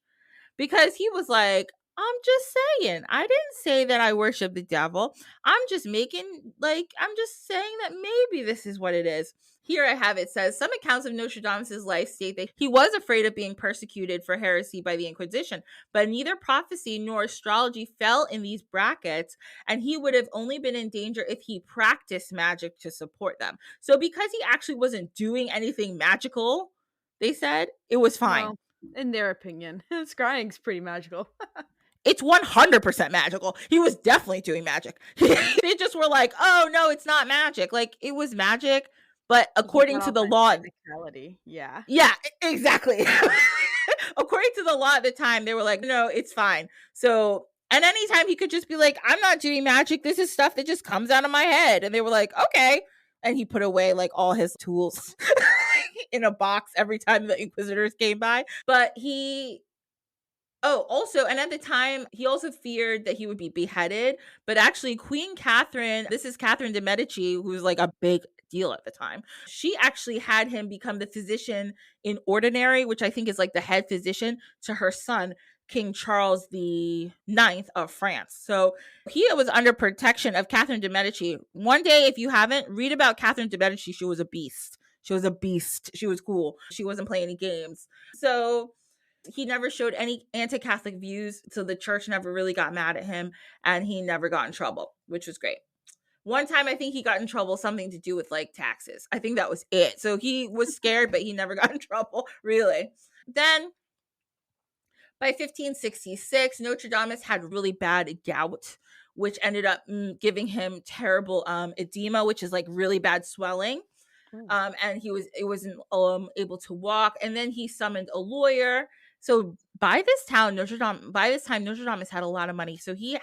[SPEAKER 1] because he was like, I'm just saying, I didn't say that I worship the devil. I'm just I'm just saying that maybe this is what it is. Here I have it says some accounts of Nostradamus' life state that he was afraid of being persecuted for heresy by the Inquisition, but neither prophecy nor astrology fell in these brackets, and he would have only been in danger if he practiced magic to support them. So because he actually wasn't doing anything magical, they said it was fine.
[SPEAKER 2] Well, in their opinion, scrying's pretty magical.
[SPEAKER 1] It's 100% magical. He was definitely doing magic. They just were like, oh, no, it's not magic. Like, it was magic, but
[SPEAKER 2] It's just
[SPEAKER 1] according
[SPEAKER 2] not
[SPEAKER 1] to
[SPEAKER 2] all
[SPEAKER 1] the
[SPEAKER 2] that
[SPEAKER 1] law,
[SPEAKER 2] technicality. Yeah.
[SPEAKER 1] yeah, exactly. According to the law at the time, they were like, no, it's fine. So, and anytime he could just be like, I'm not doing magic. This is stuff that just comes out of my head. And they were like, okay. And he put away like all his tools in a box every time the Inquisitors came by. But he, oh, also, and at the time, he also feared that he would be beheaded. But actually, Queen Catherine, this is Catherine de' Medici, who was like a big deal at the time. She actually had him become the physician in ordinary, which I think is like the head physician to her son, King Charles the Ninth of France. So he was under protection of Catherine de' Medici. One day, if you haven't, read about Catherine de' Medici. She was a beast. She was a beast. She was cool. She wasn't playing any games. So he never showed any anti-Catholic views, so the church never really got mad at him, and he never got in trouble, which was great. One time I think he got in trouble, something to do with like taxes. I think that was it. So he was scared, but he never got in trouble, really. Then by 1566, Nostradamus had really bad gout, which ended up giving him terrible edema, which is like really bad swelling.
[SPEAKER 2] Mm.
[SPEAKER 1] And it wasn't able to walk. And then he summoned a lawyer. So by this time, Nostradamus had a lot of money. So he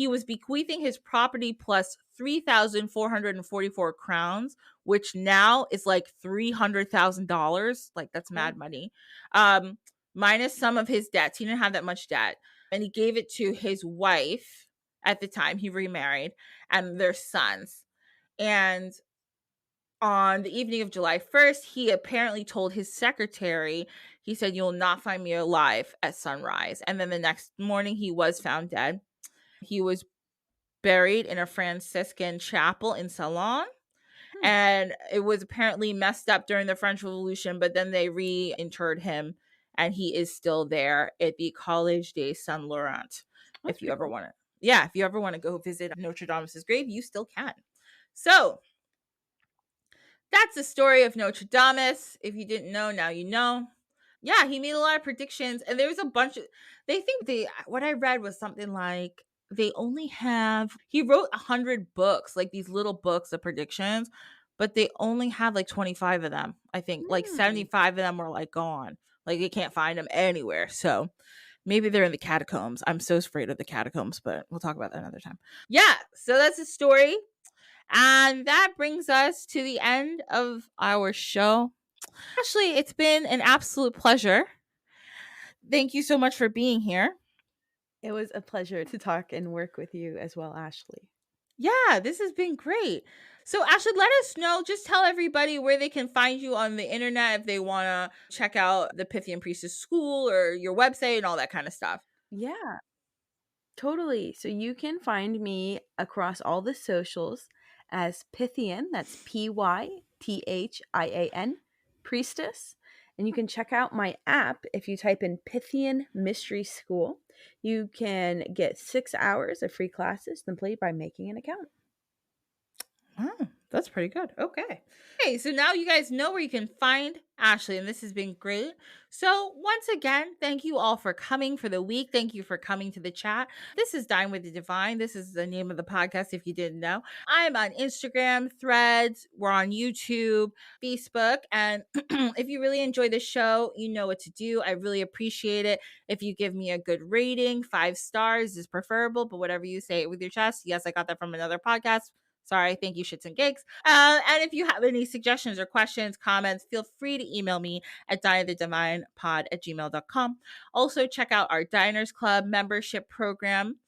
[SPEAKER 1] was bequeathing his property plus 3,444 crowns, which now is like $300,000. Like that's
[SPEAKER 2] Cool.
[SPEAKER 1] mad money. Um, Minus some of his debts. He didn't have that much debt. And he gave it to his wife at the time. He remarried and their sons. And on the evening of July 1st, he apparently told his secretary, he said, you'll not find me alive at sunrise. And then the next morning, he was found dead. He was buried in a Franciscan chapel in Ceylon.
[SPEAKER 2] Hmm.
[SPEAKER 1] And it was apparently messed up during the French Revolution, but then they reinterred him. And he is still there at the Collège de Saint Laurent.
[SPEAKER 2] That's
[SPEAKER 1] If you
[SPEAKER 2] pretty
[SPEAKER 1] ever
[SPEAKER 2] cool.
[SPEAKER 1] want to, yeah, if you ever want to go visit Notre Dame's grave, you still can. So that's the story of Notre Dame. If you didn't know, now you know. Yeah, he made a lot of predictions, and there was a bunch of. They think what I read was something like they only have. He wrote 100 books, like these little books of predictions, but they only have like 25 of them. I think like
[SPEAKER 2] Hmm.
[SPEAKER 1] 75 of them were like gone. Like they can't find them anywhere. So maybe they're in the catacombs. I'm so afraid of the catacombs, but we'll talk about that another time. Yeah, so that's the story. And that brings us to the end of our show. Ashley, it's been an absolute pleasure. Thank you so much for being here.
[SPEAKER 2] It was a pleasure to talk and work with you as well, Ashley.
[SPEAKER 1] Yeah, this has been great. So, Ashley, let us know. Just tell everybody where they can find you on the internet if they want to check out the Pythian Priestess School or your website and all that kind of stuff.
[SPEAKER 2] Yeah, totally. So you can find me across all the socials as Pythian, that's Pythian, Priestess. And you can check out my app if you type in Pythian Mystery School. You can get 6 hours of free classes simply by making an account.
[SPEAKER 1] Oh, that's pretty good. Okay. Okay, so now you guys know where you can find Ashley, and this has been great. So, once again, thank you all for coming for the week. Thank you for coming to the chat. This is Dine with the Divine. This is the name of the podcast, if you didn't know. I'm on Instagram, Threads, we're on YouTube, Facebook. And if you really enjoy the show, you know what to do. I really appreciate it. If you give me a good rating, 5 stars is preferable, but whatever you say it with your chest. Yes, I got that from another podcast. Sorry, thank you, shits and gigs. And if you have any suggestions or questions, comments, feel free to email me at dinetheDivinePod@gmail.com. Also, check out our Diners Club membership program.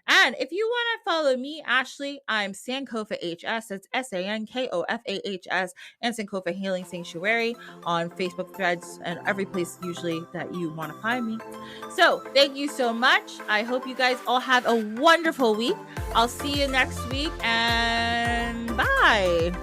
[SPEAKER 1] And if you want to follow me, Ashley, I'm Sankofa HS. That's SANKOFAHS, and Sankofa Healing Sanctuary on Facebook, Threads, and every place usually that you want to find me. So thank you so much. I hope you guys all have a wonderful week. I'll see you next week, and bye.